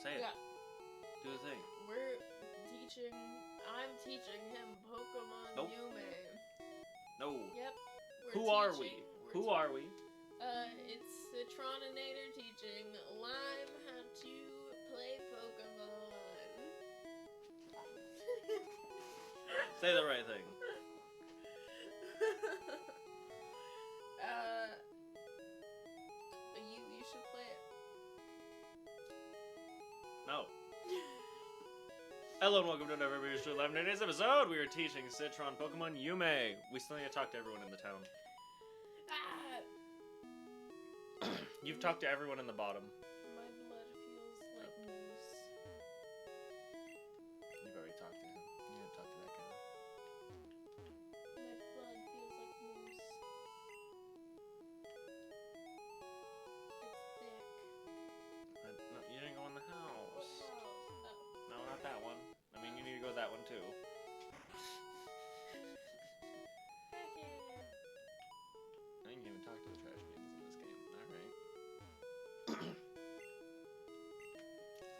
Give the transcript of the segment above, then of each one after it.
Say it. Do the thing. I'm teaching him Pokemon Nope. Yume. No. Yep. Who are we? Who are we? It's Citroninator teaching Lime how to play Pokemon. Say the right thing. You should play it. No. Hello and welcome to another Review Live. In today's episode, we are teaching Citron Pokemon Yume. We still need to talk to everyone in the town. You've talked to everyone in the bottom. My blood feels like moose. You've already talked to him. You didn't talk to that guy. My blood feels like moose. It's thick. No, you didn't go in the house. What house? Oh. No, not that one. I mean, you need to go that one too. Back here. I didn't even talk to the trash cans in this game. Alright.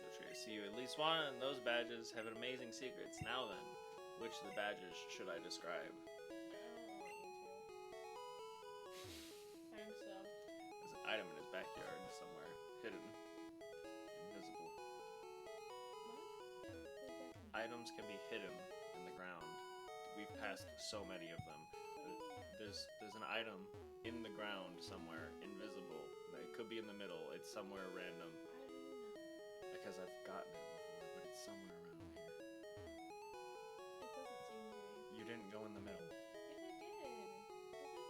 Go try to see you at least one, and those badges have amazing secrets. Now then, which of the badges should I describe? I don't want you to. I think so. There's an item in his backyard somewhere, hidden, invisible. What? Items can be hidden in the ground. We've passed so many of them. There's an item in the ground somewhere, invisible. It could be in the middle. It's somewhere random. How do you know? Because I've gotten it before, but it's somewhere around here. It doesn't seem very. You didn't go in the middle. Yes, I did. This is the middle.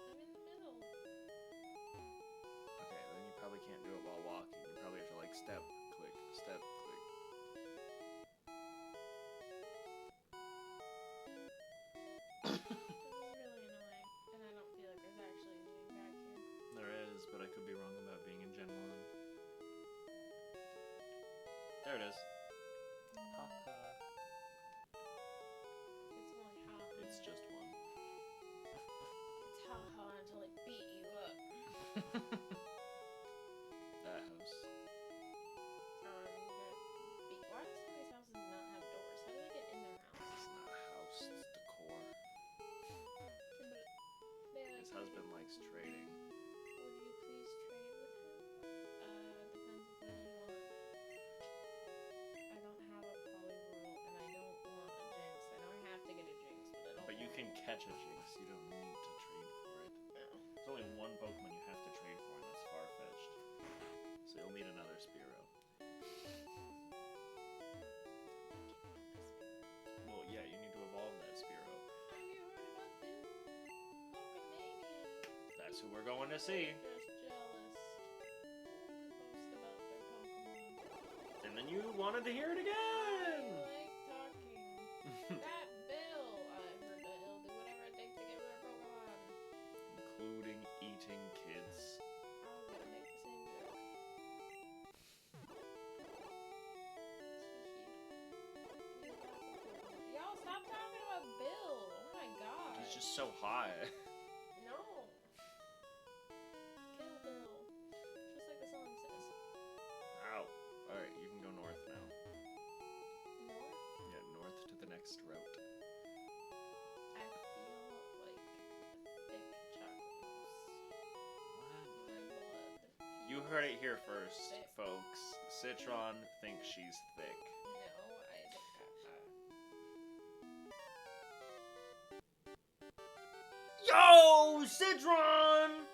I'm in the middle. Okay, then you probably can't do it while walking. You probably have to like step, click, step, click. This is really annoying, and I don't feel like there's actually anything back here. There is, but I could be wrong about being in Gen 1. There it is. Ha ha. It's only ha. It's just one. It's ha ha until I beat you up. That house. Why do some of these houses not have doors? How do they get in their house? It's not a house, it's decor. His husband likes trading. Would you please trade with him? Depends what you want. I don't have a Poliwhirl, and I don't want a Jinx. I know I have to get a Jinx, but I don't. But you can catch a Jinx, you don't need to trade for it. No. There's only one Pokemon you have to trade for, and that's far-fetched. So you'll need another Spearow. Well, yeah, you need to evolve that Spearow. Have you heard about this? Pokemania. That's who we're going to see. Just jealous. Post about their Pokemon. And then you wanted to hear it I again! like talking. That Bill, I heard that he'll do whatever it takes to get rid of Pokemon. Including eating kids. I was gonna make the same joke. Y'all stop talking about Bill. Oh my god. He's just so hot. No. Kill Bill. Just like the song says. Ow. Alright, you can go north now. North? Yeah, north to the next route. I feel like thick chocolate mousse. What? My blood. You heard it here first, Thick. folks. Citron thinks she's thick. No, I think Yo, Citron!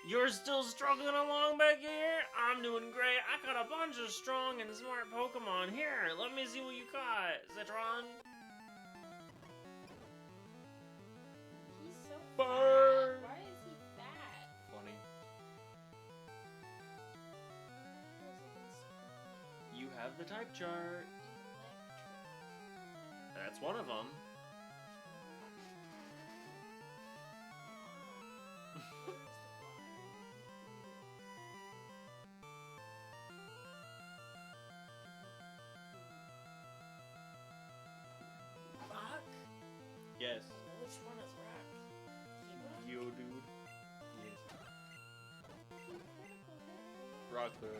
You're still struggling along back here? I'm doing great. I caught a bunch of strong and smart Pokemon. Here, let me see what you caught, Citron. he's so Burn. fat. Why is he fat? Funny. Feels like it's You have the type chart. electric. That's one of them. Rock? Yes. Which one is rock? Yo, dude. Yes. Critical hit. Rock burn.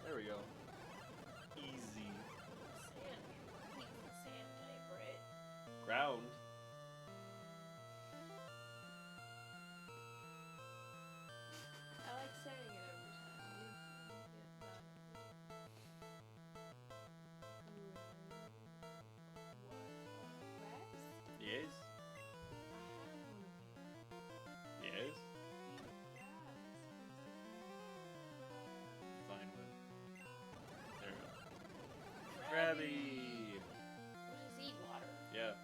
There we go. Ground. I like saying it every time. You get that. Grass? Yes. I had one of these. Yes. Grass. Fine with. There we go. Krabby. Krabby. What does eat water? Yeah.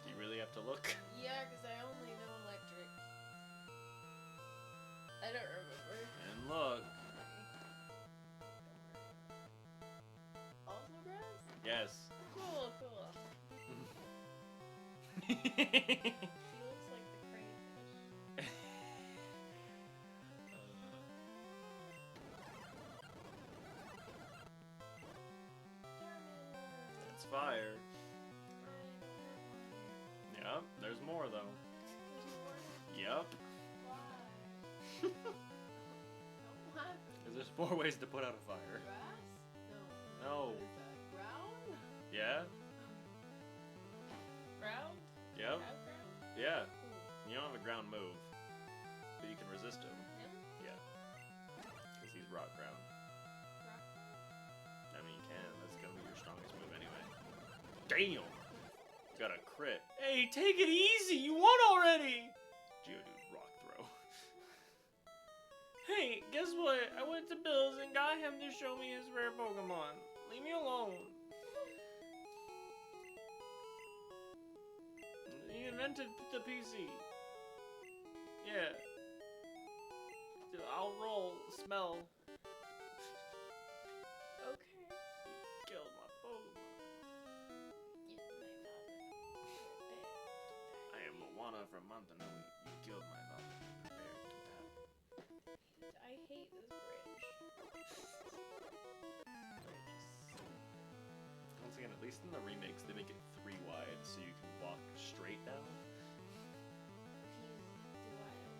Do you really have to look? Yeah, because I only know electric. I don't remember. And look. Also grass? Yes. Cool, cool. He looks like the crayfish. It's fire. Yep, there's more though. Yep. Why? Don't laugh. Because there's 4 ways to put out a fire. Grass? No. No. What is that? Ground? Yeah? Ground? Yep. Have ground? Yeah. Ooh. You don't have a ground move. But you can resist him. Him? Yeah. Because he's rock ground. Rock? I mean, you can. That's gonna be your strongest move anyway. Damn! Got a crit. Hey, take it easy! You won already! Geodude rock throw. Hey, guess what? I went to Bill's and got him to show me his rare Pokemon. Leave me alone. He invented the PC. Yeah. Dude, I'll roll. Smell. Okay. He killed my Pokemon. I am Moana from Montano. You killed my father. Prepare to battle. I hate this bridge. Once again, at least in the remakes, they make it 3 wide so you can walk straight down.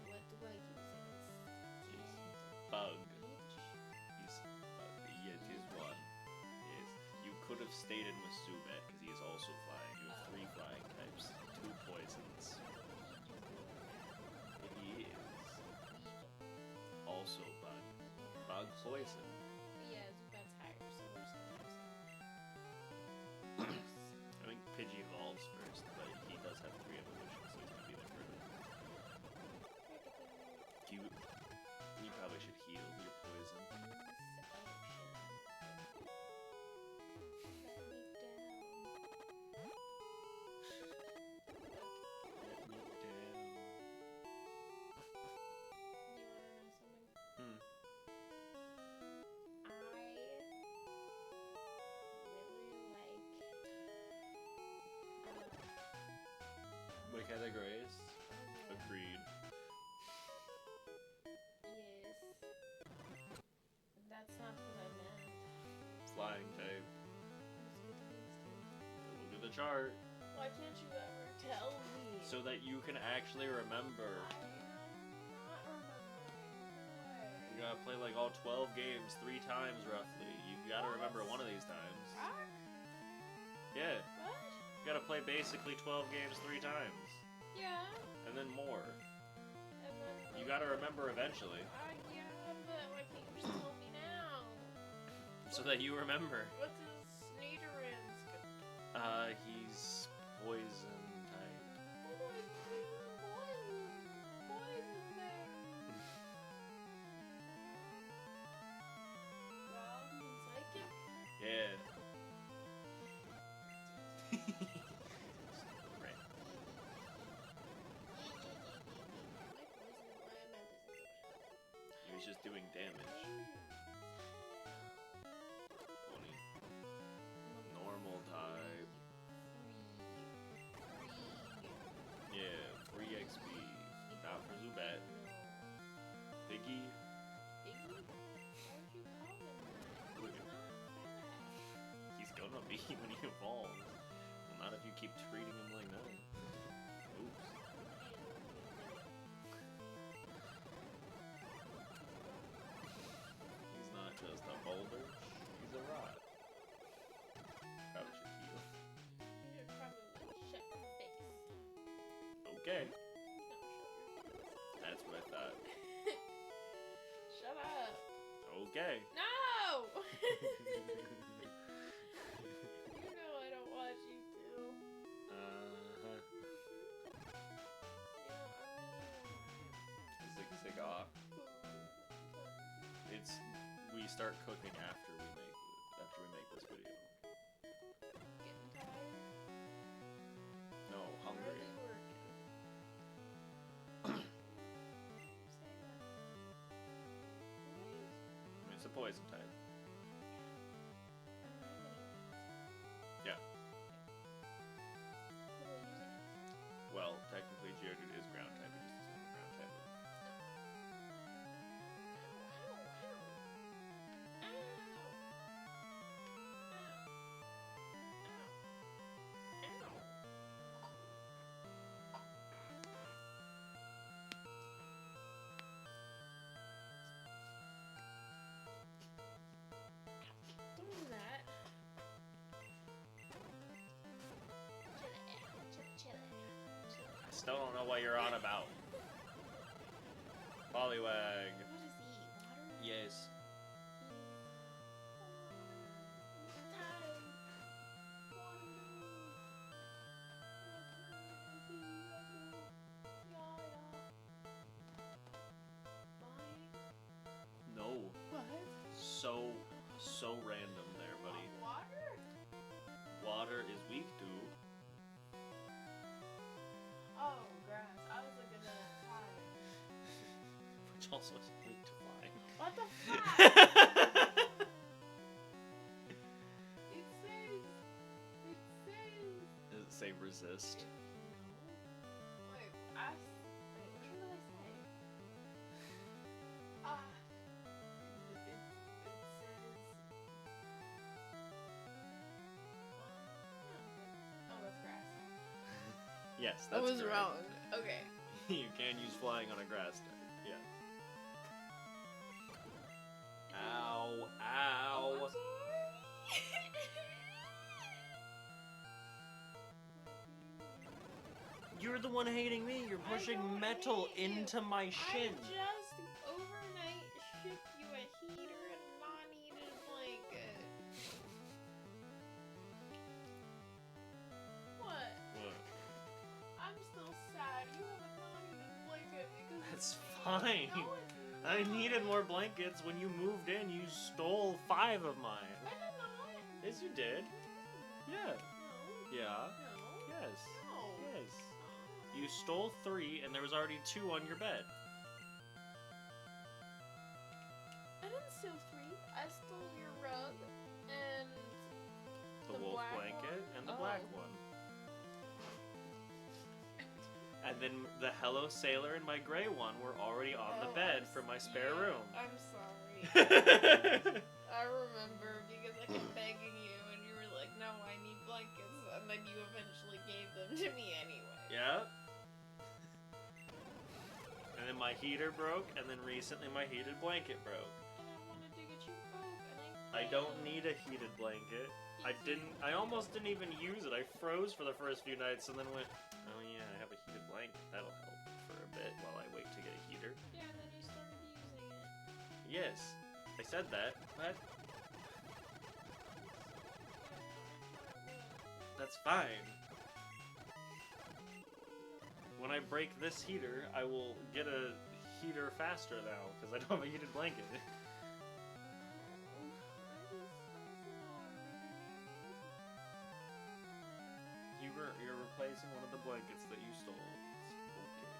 What do I use? Bug. He's bug. Yes, he's one. Yes. You could have stayed in with Zubat because he is also flying. You have 3 flying types, 2 poisons. He is also bug. Bug poison. Yeah, that's higher, so we're just gonna use I think Pidgey evolves first, but he does have 3 evolutions, so he's gonna be there for a bit. You probably should heal your poison. My categories? Agreed. Yes. That's not what I meant. Flying type. Look at the chart. Why can't you ever tell me? So that you can actually remember. I am not remembering. You gotta play like all 12 games 3 times roughly. You gotta remember one of these times. Rock? Yeah. What? You gotta play basically 12 games 3 times. Yeah. And then more. And then You gotta remember eventually. yeah, but why can't you just tell me now? So that you remember. What's his Sneederin's? He's poison type. Poison there. Well, psychic? Yeah. Right. He was just doing damage. Funny. Normal type. Yeah, free XP. Not for Zubat. Piggy. Look at He's gonna be when he evolves. Well, not if you keep treating him like that. Oops. He's not just a boulder, he's a rock. Probably should heal. gay. No! You know I don't watch YouTube. Uh-huh. You know, I really Zig zig off. It's we start cooking after we make this video. getting tired. No, hungry. Hardly working. Say that. I mean, it's a poison type. Yeah. Well, technically Geodude is ground type. It just doesn't have a ground type. Don't do that. I still don't know what you're on about. Poliwag. What is he? Water? Yes. No. What? So random there, buddy. Water? Water is weak to. Oh, grass. I was looking at fire. Which also is weak to flying. What the fuck? It says. Does it say resist? No. Wait, which one did I say? It says. Oh, that's grass. Yes, I that's was correct. wrong. Okay. You can use flying on a grass type. Yeah. Ow! Oh, Ow! I'm You're the one hating me. You're I pushing don't metal hate you. into my shin. I just overnight shipped you a heater and non-heated blanket. What? What? I'm still sad. You have a non-heated blanket because That's fine. No, it's I not. needed more blankets. When you moved in, you stole 5 of mine. I did not. Yes, you did. Yeah. No. Yeah. No. Yes. No. Yes. You stole 3, and there was already 2 on your bed. I didn't steal 3. I stole your rug and The The wolf black blanket one? and the Oh. black one. And then the Hello Sailor and my gray one were already on the Oh, bed for my spare yeah, room. I'm sorry. I remember because I kept begging you and you were like, no, I need blankets. And then you eventually gave them to me anyway. Yeah. And then my heater broke, and then recently my heated blanket broke. And I wanted to get you both, and I don't need a heated blanket. I almost didn't even use it. I froze for the first few nights and then went, oh yeah, I have a heated blanket. That'll help for a bit while I wait to get a heater. Yeah, and then you started using it. Yes, I said that, but that's fine. When I break this heater, I will get a heater faster now, because I don't have a heated blanket. You're replacing one of the blankets that you stole. It's okay.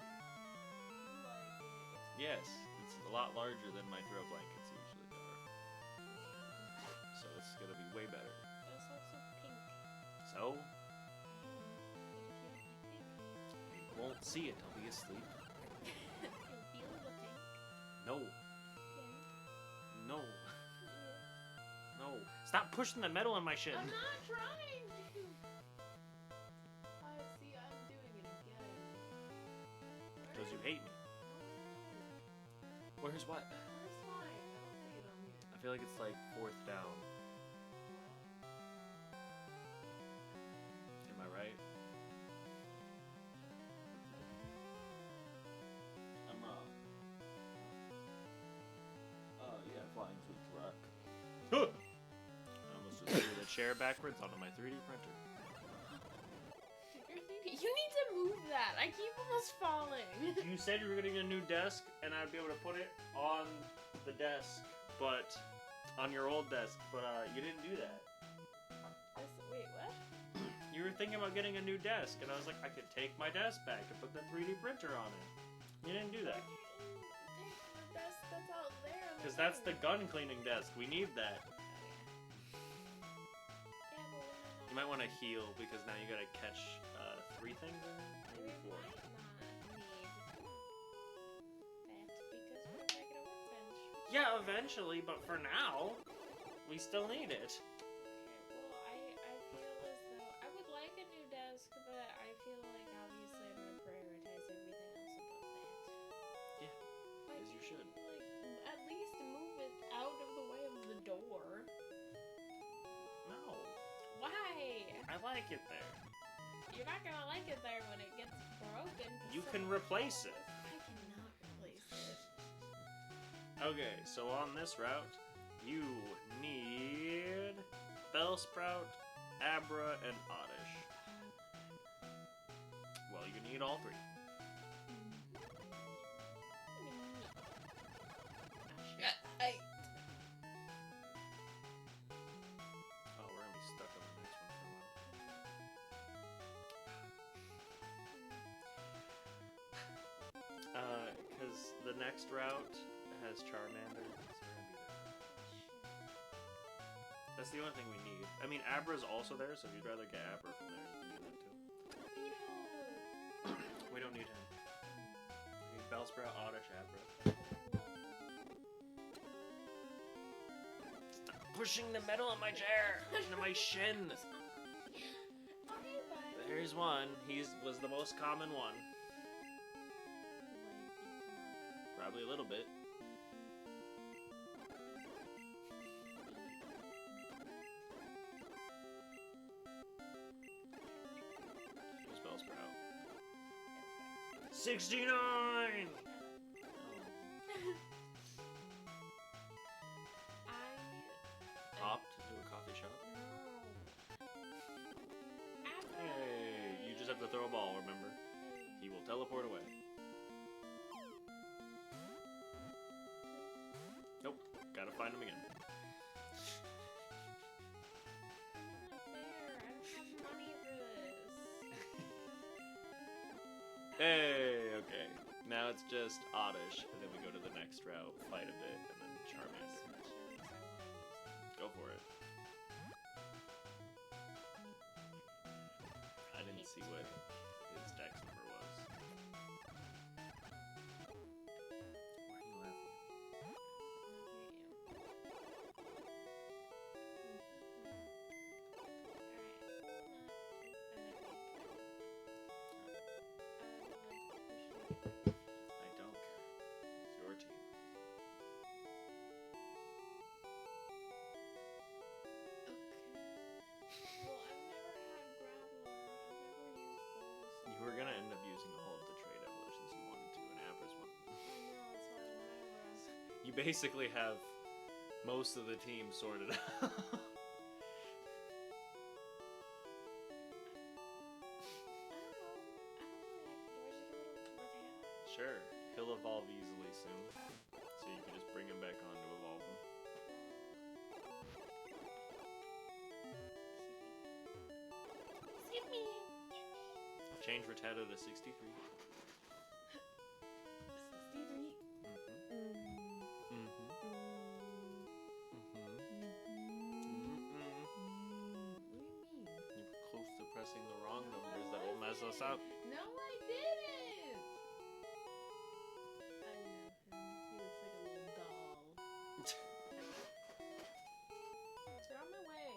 Yes, it's a lot larger than my throw blankets usually are. So it's gonna be way better. It's also pink. So, But if you I won't see it, I'll be asleep. You'll feel the pink. No, Yeah. no, no. Stop pushing the metal on my shin. I'm not trying to. See, I'm doing it again. Because you hate me. Where's what? Where's mine? I don't see it on here. I feel like it's like 4th down. Am I right? I'm wrong. Oh, yeah, flying's weak. chair backwards onto my 3D printer. You need to move that. I keep almost falling. You said you were getting a new desk, and I'd be able to put it on the desk, but on your old desk, but you didn't do that. Wait, what? You were thinking about getting a new desk, and I was like, I could take my desk back and put the 3D printer on it. You didn't do that. That's out there. Because that's the gun cleaning desk. We need that. Yeah, but You might want to heal, because now you gotta catch 3 things in it? Maybe 4. might not need that because we're making a workbench. Yeah, eventually, but for now, we still need it. Okay, well, I feel as though I would like a new desk, but I feel like obviously I'm gonna prioritize everything else above that. Yeah, Like, as you should. Like, at least move it out of the way of the door. No, Why? I like it there. You're not gonna like it there when it gets broken. You can replace it. I cannot replace it. Okay, so on this route, you need Bellsprout, Abra, and Oddish. Well, you need all 3. Oh, we're gonna be stuck on the next one for a while. Because the next route has Charmander, so we're gonna be there. That's the only thing we need. I mean, Abra's also there, so if you'd rather get Abra from there, you can do that too. We don't need him. We need Bellsprout, Oddish, Abra. Stop pushing the metal on my chair! Into my shin! There's one. He was the most common one. Probably a little bit. Here's Bellsprout. 69! Hopped to a coffee shop. Hey, you just have to throw a ball, remember? He will teleport away. Nope, gotta find him again. Hey, okay. Now it's just Oddish, and then we go to the next route, fight a bit, and then Charmander. Go for it. I didn't see what his dex number was. Why are you laughing? I don't care. It's your team. You were gonna end up using all of the trade evolutions you wanted to, and Abra's one. You basically have most of the team sorted out. Sure, he'll evolve easily soon, so you can just bring him back on to evolve him. Change Rattata to 63. 63. You're close to pressing the wrong numbers that will mess us up. No, I didn't. I know him. He looks like a little doll. Get out of my way.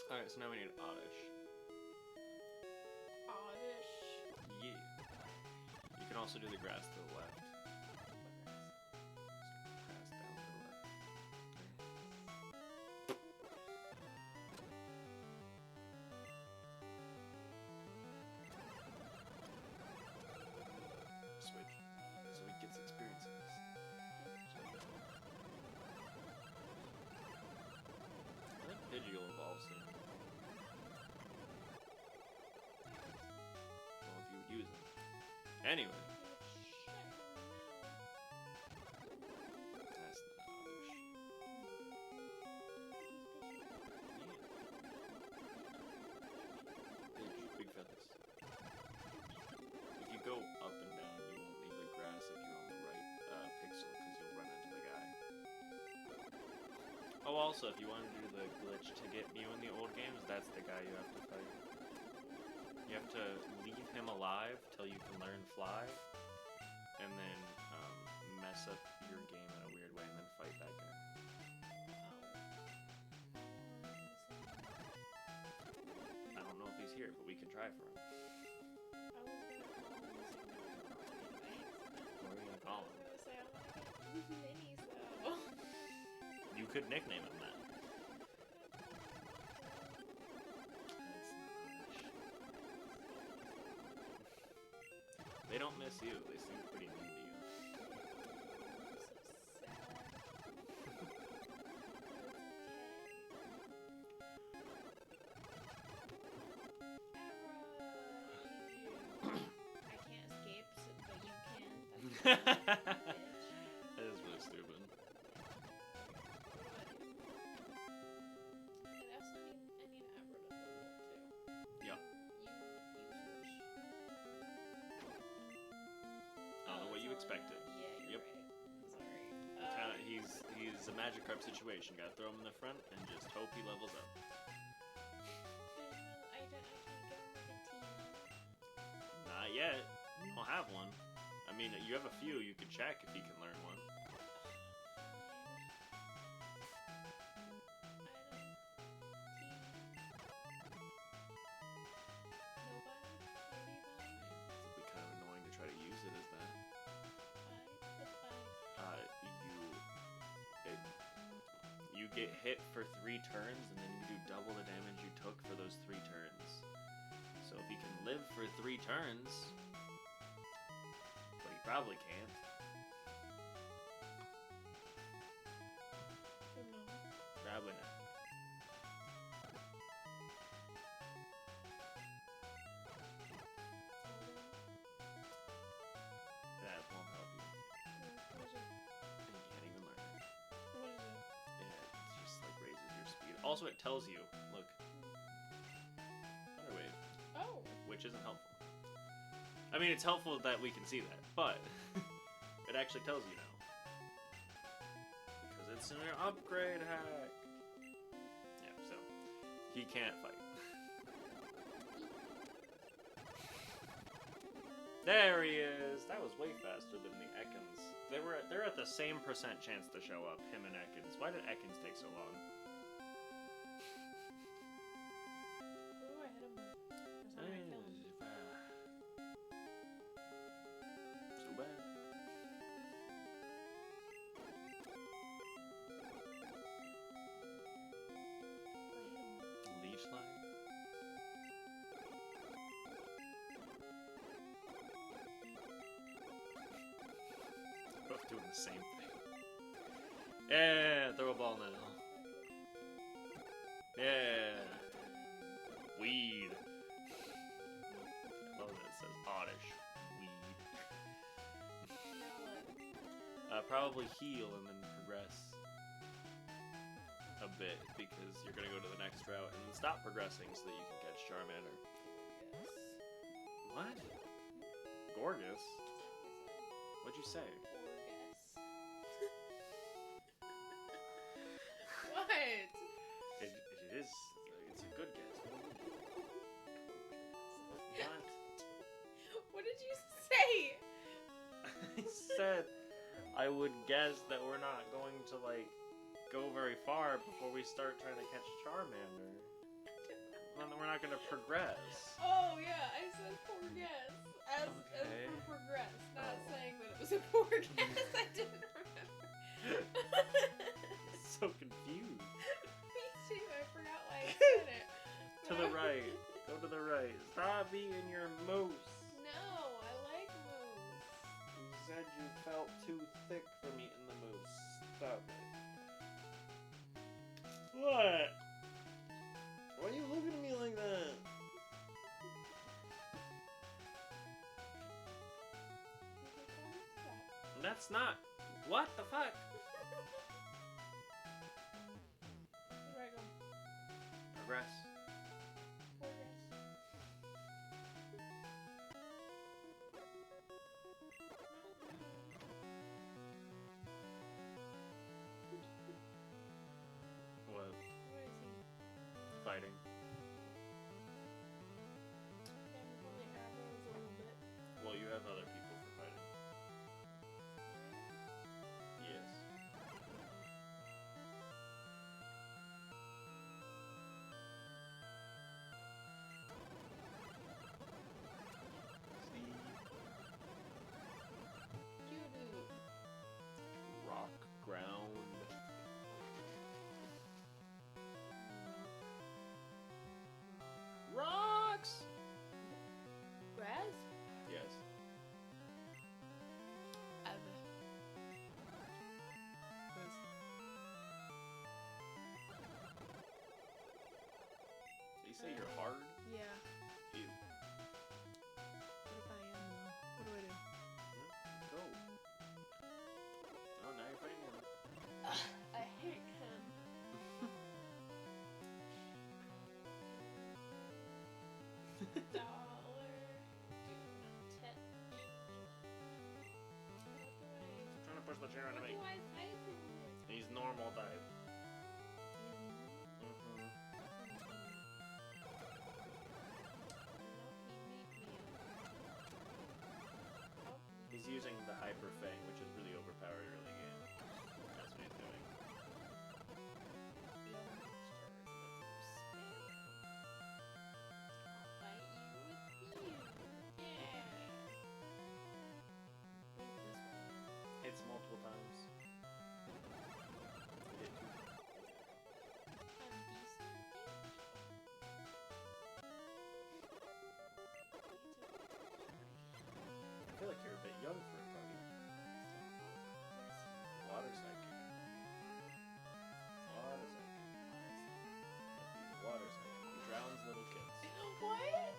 Alright, so now we need Oddish. Oddish. Yeah. You can also do the grass to the left. Grass down to the left. Switch. So he gets experience in this. Anyway, Shut your mouth. that's not big feathers. If you go up and down, you won't leave the grass if you're on the right pixel, because you'll run into the guy. Oh, also, if you want to do the glitch to get Mew in the old games, that's the guy you have to fight. You have to leave him alive till you can learn Fly, and then mess up your game in a weird way, and then fight that guy. I don't know if he's here, but we can try for him. What are you gonna call him? I was gonna say, I want to get minis though. You could nickname him that. They don't miss you. They seem pretty mean to you. I can't escape, but you can. That is really stupid. And I also need Abra to level up too. Yeah. I don't know what you expected. Yeah, you're Yep. right. Sorry. He's a Magikarp situation. Gotta throw him in the front and just hope he levels up. I can't get rid of team. Not yet. You don't have one. I mean, you have a few. You could check if he can learn one. It'd be kind of annoying to try to use it as that. You get hit for 3 turns, and then you do double the damage you took for those 3 turns. So if he can live for 3 turns, but he probably can't. Probably not. That won't help you. And you can't even learn it. Yeah, it just like raises your speed. Also, it tells you, look, Thunderwave, Oh. which isn't helpful. I mean, it's helpful that we can see that, but it actually tells you now. Because it's an upgrade hack. Yeah, so he can't fight. There he is! That was way faster than the Ekans. They're at the same % chance to show up, him and Ekans. Why did Ekans take so long? Ooh, I hit him. That's how I kill him. So bad. Leech Slide? Both doing the same thing. Yeah, throw a ball now. Yeah. Weed. I love that it says oddish. Weed. Probably heal and then progress a bit, because you're gonna go to the next route and then stop progressing so that you can catch Charmander. What? Gorgus? What'd you say? What? It is. It's a good guess. What? What did you say? I said I would guess that we're not going to, like, go very far before we start trying to catch Charmander. And then we're not going to progress. Oh yeah, I said poor guess. As Okay. for progress, not Oh. saying that it was a poor guess. I didn't remember. So confused. Me too. I forgot why I said it. To the right. Go to the right. Stop eating your moose. No, I like moose. You said you felt too thick from eating the moose. Stop it. What? Why are you looking at me like that? That's not. What the fuck? Where do I go? Progress. Progress. What? What is he? Fighting. Yeah, I'm only arrows a little bit. Well, you have other people for fighting. Yes. Steve. Doo-doo. Rock. Ground. Rocks! Grass? Yes. Did you say you're hard? Yeah. Ew. What if I am though? What do I do? Go. Oh, now you're fighting one. I hate him. Dollar. Do not touch. Trying to push the chair What into do me. I fight him with? He's normal type. He's using the Hyper Fang, which is really overpowered early game. That's what he's doing. Hits multiple times. Hit two. I feel like you're a bit young for a party. Water psychic. Water psychic. He's a water psychic. He drowns little kids. What?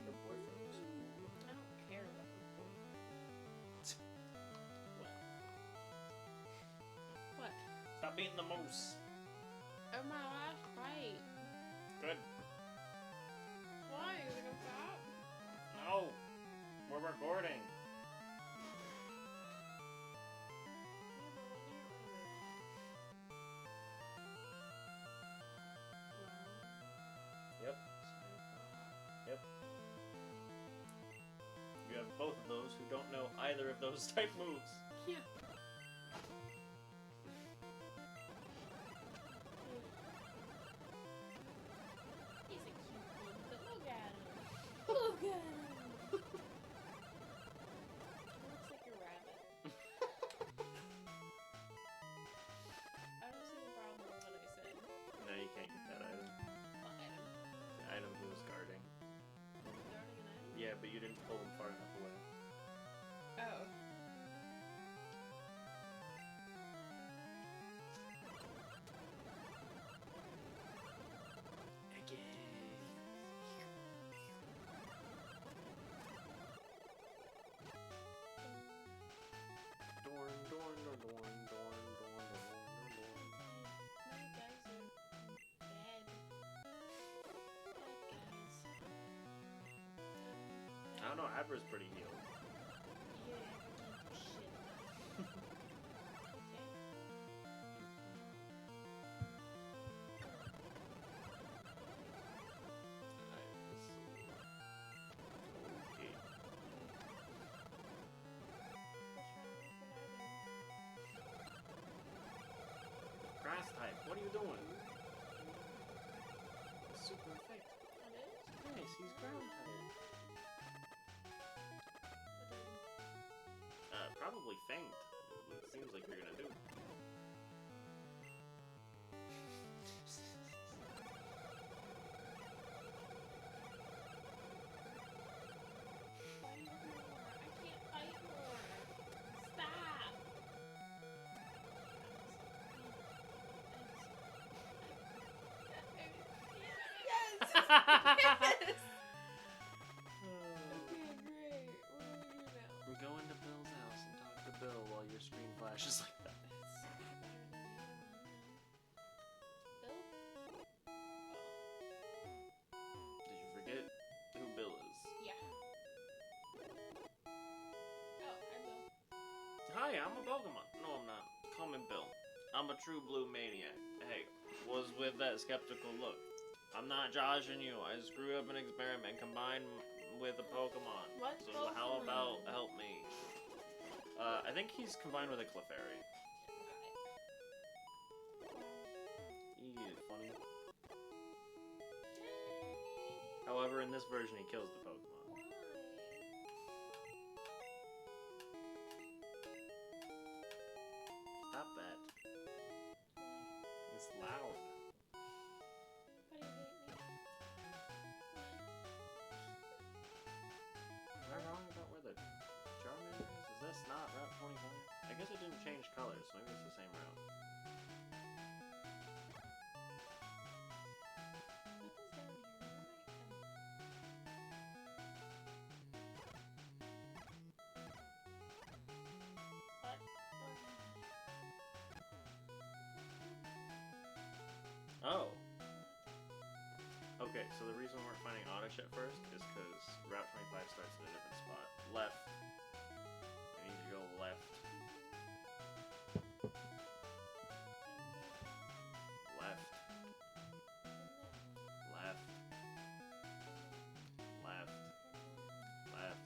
Her boyfriend was cool. I don't care about her boyfriend. What? Stop beating the moose. Oh, my last fight. Good. Why? Are you gonna stop? No. We're recording. Yep. Yep. You have both of those who don't know either of those type moves. Yeah. He's a cute little bit. Look at him. Look at him. He looks like a rabbit. I don't see the problem with what I said. No, you can't get that item. What item? The item he was guarding. Guarding an item? Yeah, but you didn't pull him far enough away. Oh. Dorn, dorn, dorn, dorn, dorn, dorn, dorn, dorn. My guys are bad. Bad guys. I don't know, Abra's pretty healed. Yeah, I can't do shit. Okay. Okay. Grass type, what are you doing? It's super effective. It is? Nice, he's ground type. Probably faint. It seems like you're gonna do. hey, I'm a Pokemon. No, I'm not. Call me Bill. I'm a true blue maniac. Hey, was with that skeptical look. I'm not joshing you. I screwed up an experiment combined with a Pokemon. What So Pokemon? how about help me? I think he's combined with a Clefairy. Funny. However, in this version, he kills the Pokemon. Stop that. It's loud. Am I wrong about where the Charmander is? Is this not Route 25? I guess it didn't change colors, so maybe it's the same route. Oh. Okay, so the reason we're finding Oddish at first is because Route 25 starts at a different spot. Left. I need to go left. Left. Left. Left. Left.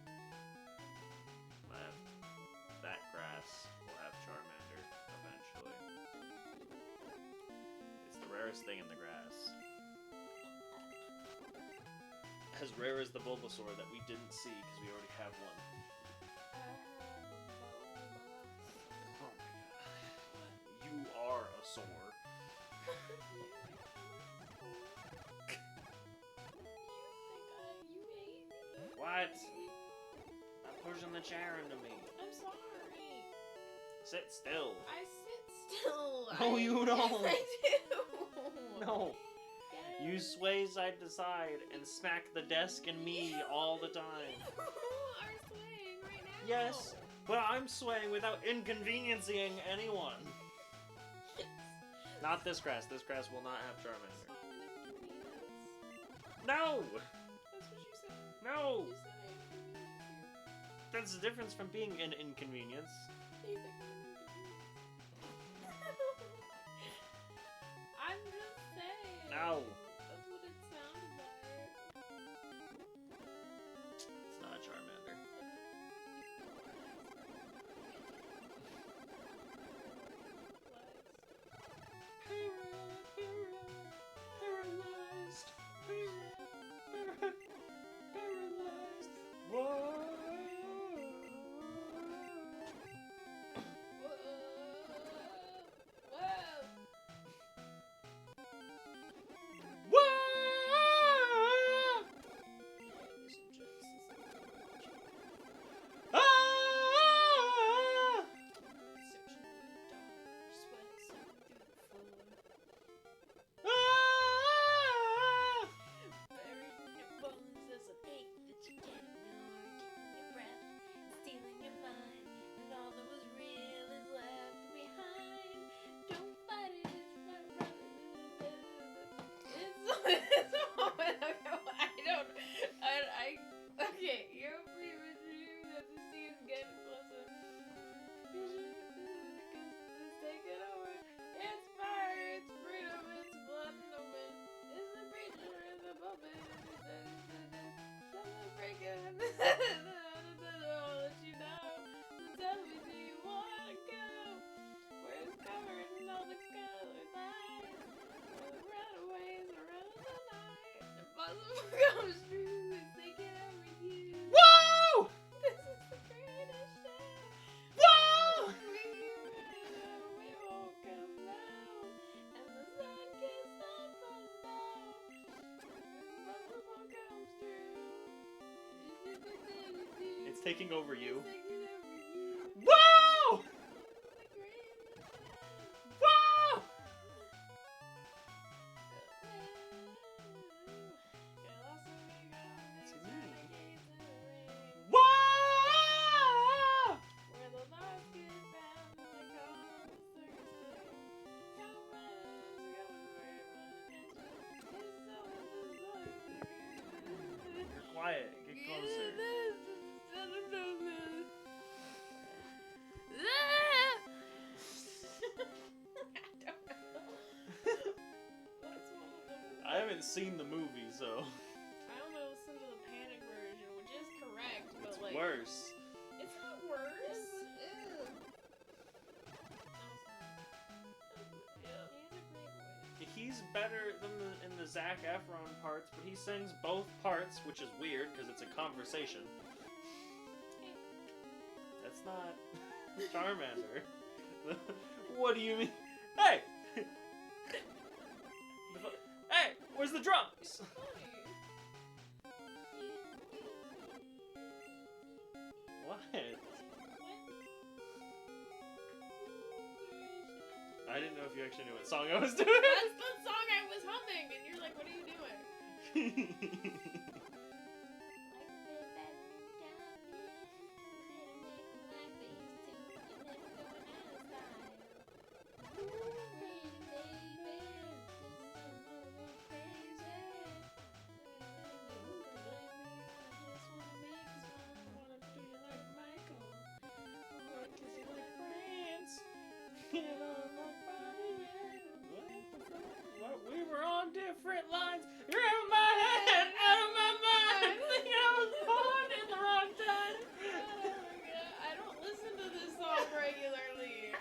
Left. That grass will have Charmander eventually. It's the rarest thing in the grass. As rare as the Bulbasaur that we didn't see because we already have one. Oh my god. You are a sore. What? Stop pushing the chair into me. I'm sorry. Sit still. I sit still. No, you don't. Yes, I do. No. Yes. You sway side to side and smack the desk and me all the time. You are swaying right now. Yes, but I'm swaying without inconveniencing anyone. Yes. Not this grass. This grass will not have Charmander. It's not an inconvenience. No! That's what you said. No! You said I inconvenienced you. That's the difference from being an inconvenience. You think I'm an inconvenience? I'm just saying. No. That's what it sounded like. It's not a Charmander. Paralyzed. Paralyzed. Whoa. Whoa. Ah! Ah! Okay, you're dream that the sea is getting closer. It's taking over. It's fire, it's freedom, it's blood and open. It's the preacher and the puppet. Something breaking. I'll let you know. So tell me, do you wanna go? Where it's covered in all the colored lights. Where the runaways around the night. Impossible comes true. It's taking over you. Whoa! This is the greatest show. Whoa! We won't come down, and the sun can't stop us now. Impossible comes true. It's taking over you. It's taking over you. Whoa! This is the greatest show. Whoa! Whoa! Where the lost get found and the cause thirsty. Come runners, going where it's so You're quiet. Get closer. closer. haven't seen the movie, so I only listened to the Panic version, which is correct, but it's like worse. it's not worse. Ew. Yeah. He's a great voice. He's better than in the Zac Efron parts, but he sings both parts, which is weird because it's a conversation. That's not Charmander. What do you mean? Hey! Hey! Where's the drums? What? I didn't know if you actually knew what song I was doing. That's the song I was humming, and you're like, what are you doing? We were on different lines. You're in my head, out of my mind. Think I was born in the wrong time. I don't listen to this song regularly.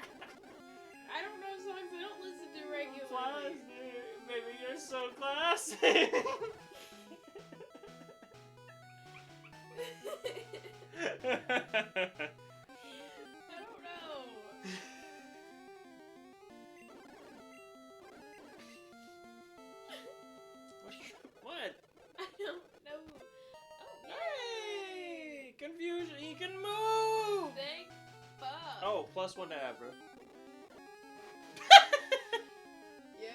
I don't know songs I don't listen to regularly. Classic. Baby, you're so classic. I don't know. What? I don't know. Oh, Hey! Confusion. He can move. thank fuck. Oh, +1 to Abra. Yeah.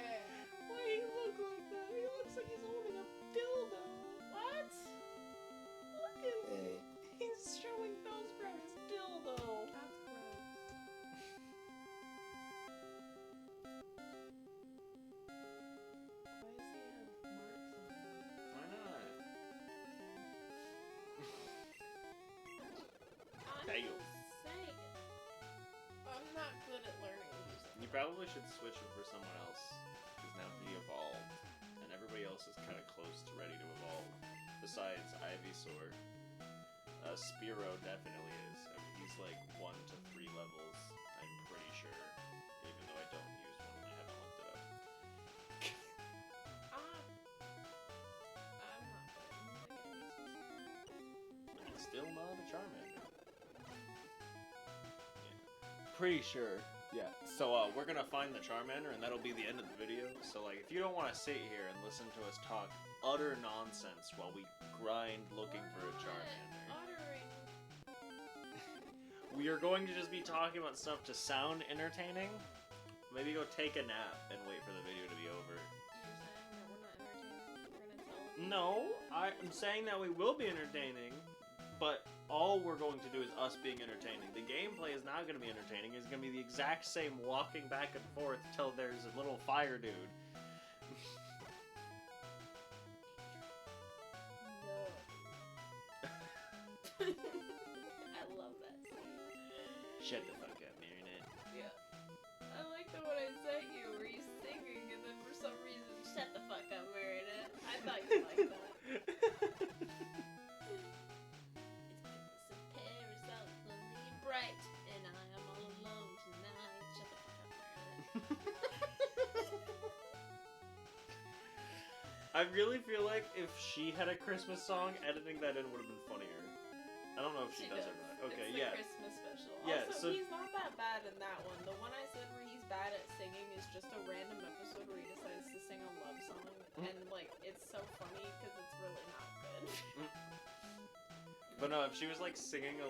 Why do you look like that? He looks like he's holding a dildo. What? Look at him. He's showing Bellsprout's dildo. That's gross. Why does he have marks on him? Why not? I'm Damn. just saying. I'm not good at learning music. You probably should switch him for someone else. Because now he evolved. And everybody else is kind of close to ready to evolve. Besides Ivysaur. Spearow definitely is. I mean, he's like 1 to 3 levels, I'm pretty sure. Even though I don't use one and I haven't looked it up. I'm not good at music. It makes me sad. And still not a Charmander. Yeah. Pretty sure. Yeah. So we're gonna find the Charmander and that'll be the end of the video. So like if you don't wanna sit here and listen to us talk utter nonsense while we grind looking for a Charmander. We are going to just be talking about stuff to sound entertaining. Maybe go take a nap and wait for the video to be over. You're saying that we're not entertaining? We're gonna tell them? No, I'm saying that we will be entertaining, but all we're going to do is us being entertaining. The gameplay is not going to be entertaining. It's going to be the exact same walking back and forth till there's a little fire dude. No. I love that scene. Shut the fuck up, Marinette. Yeah. I like the one I sent you where he's singing and then for some reason, shut the fuck up, Marinette. I thought you liked that. It's Christmas in Paris, out lonely and bright, and I am all alone tonight. Shut the fuck up, Marinette. I really feel like if she had a Christmas song, editing that in would have been funnier. I don't know if she does or not. Okay, it's yeah. the Christmas special. Yeah, Also, so- he's not that bad in that one. The one I said where he's bad at singing is just a random episode where he decides to sing a love song, and like it's so funny because it's really not good. But no, if she was like singing a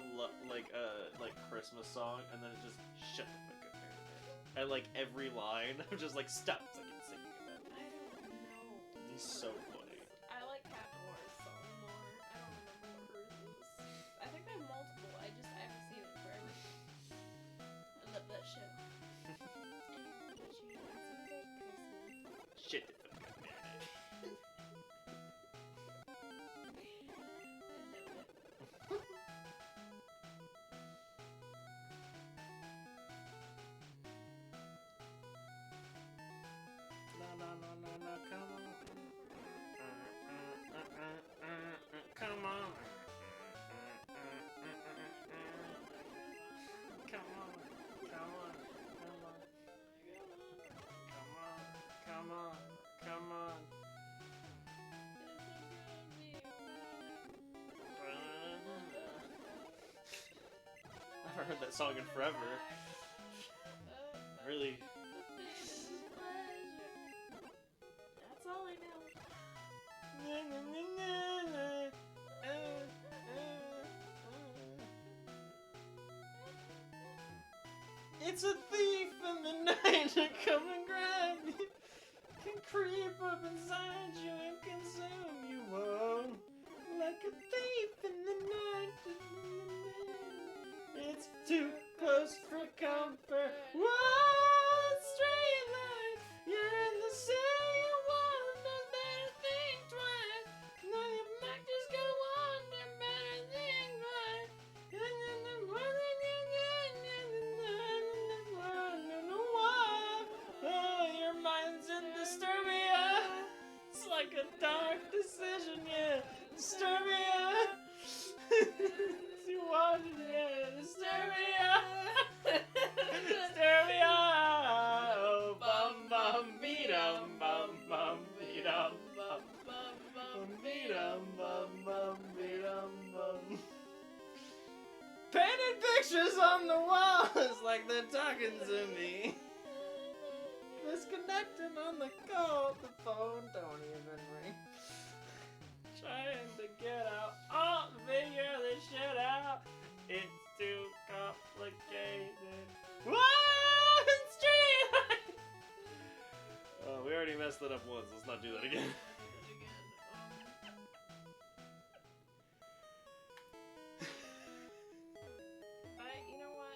Christmas song and then it just shut the fuck up, Marinette. And like every line, I'm just like stop fucking singing about it. I don't know. He's so funny. I like Cat Noir's song more. I don't remember what hers is. I think they have multiple. I haven't seen it forever. I love that show. Shit the fuck up, Marinette. that song in forever. Really. That's all I know. It's a thief in the night to come and grab you. Can creep up inside you and consume you. Whoa. Like a thief in the night. It's too close for comfort. Whoa, straight line. You're in the same one. Does better think twice. Now your might just go under. Better think twice. Oh, your mind's in disturbia. It's like a dark decision, yeah. Disturbia. You want it, yeah. Disturbia. Disturbia. Oh, bum bum be-dum bum bum be-dum bum bum be-dum bum bum be-dum bum. Painted pictures on the walls like they're talking to me. Disconnected on the call, the phone don't even ring. Trying to get out, oh, figure this shit out. It's too complicated. Whoa, it's street. Oh, we already messed it up once. Let's not do that again. You know what?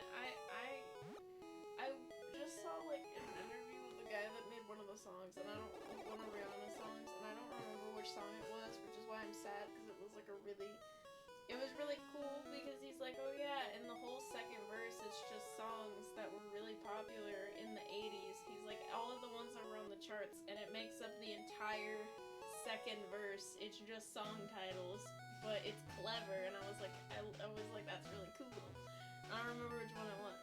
I just saw like an interview with the guy that made one of the songs, and I don't like one of Rihanna's songs, and I don't remember which song it was, which is why I'm sad because it was like it was really cool because he's like, oh yeah, in the whole second verse, it's just songs that were really popular in the 80s. He's like, all of the ones that were on the charts, and it makes up the entire second verse. It's just song titles, but it's clever, and I was like, that's really cool. I don't remember which one it was.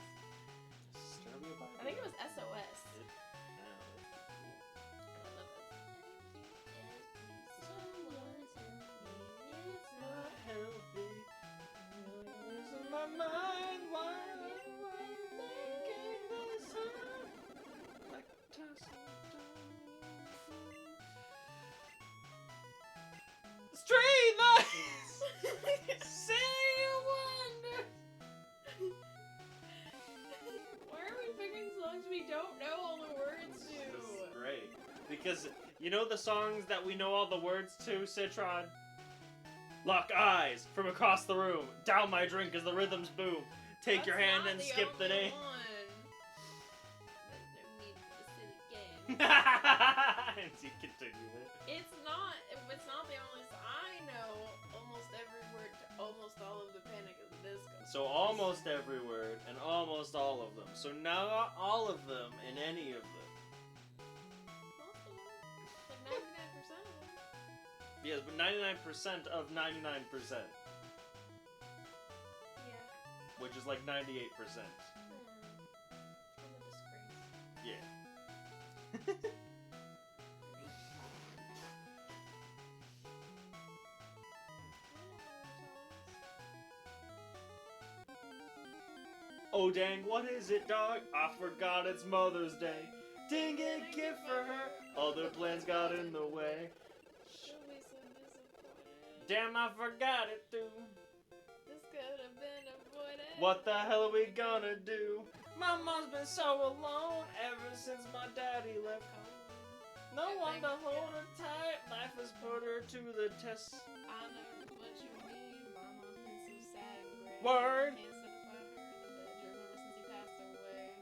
I think it was SOS. My mind while I'm thinking this song like straight lines. Say you wonder. Why are we picking songs we don't know all the words to? This is great. Because you know the songs that we know all the words to, Citron? Lock eyes from across the room. Down my drink as the rhythms boom. Take your hand and skip the name. And you continue it. It's not the only song. I know almost every word to almost all of the Panic at the Disco. So almost every word and almost all of them. So not all of them in any of them. Most of them. Like 99% of them. Yes, but 99% of 99%. Yeah. Which is like 98%. I'm a disgrace. Yeah. Oh dang, what is it, dog? I forgot it's Mother's Day. Didn't get a gift for her. Other plans got in the way. She'll be so disappointed. Damn, I forgot it too. This could have been avoided. What the hell are we gonna do? My mom's been so alone ever since my daddy left home. No one to hold her tight. Life has put her to the test. I know what you mean. Mama's been so sad and gray. Word. Can't satisfy her in the bedroom ever since he passed away.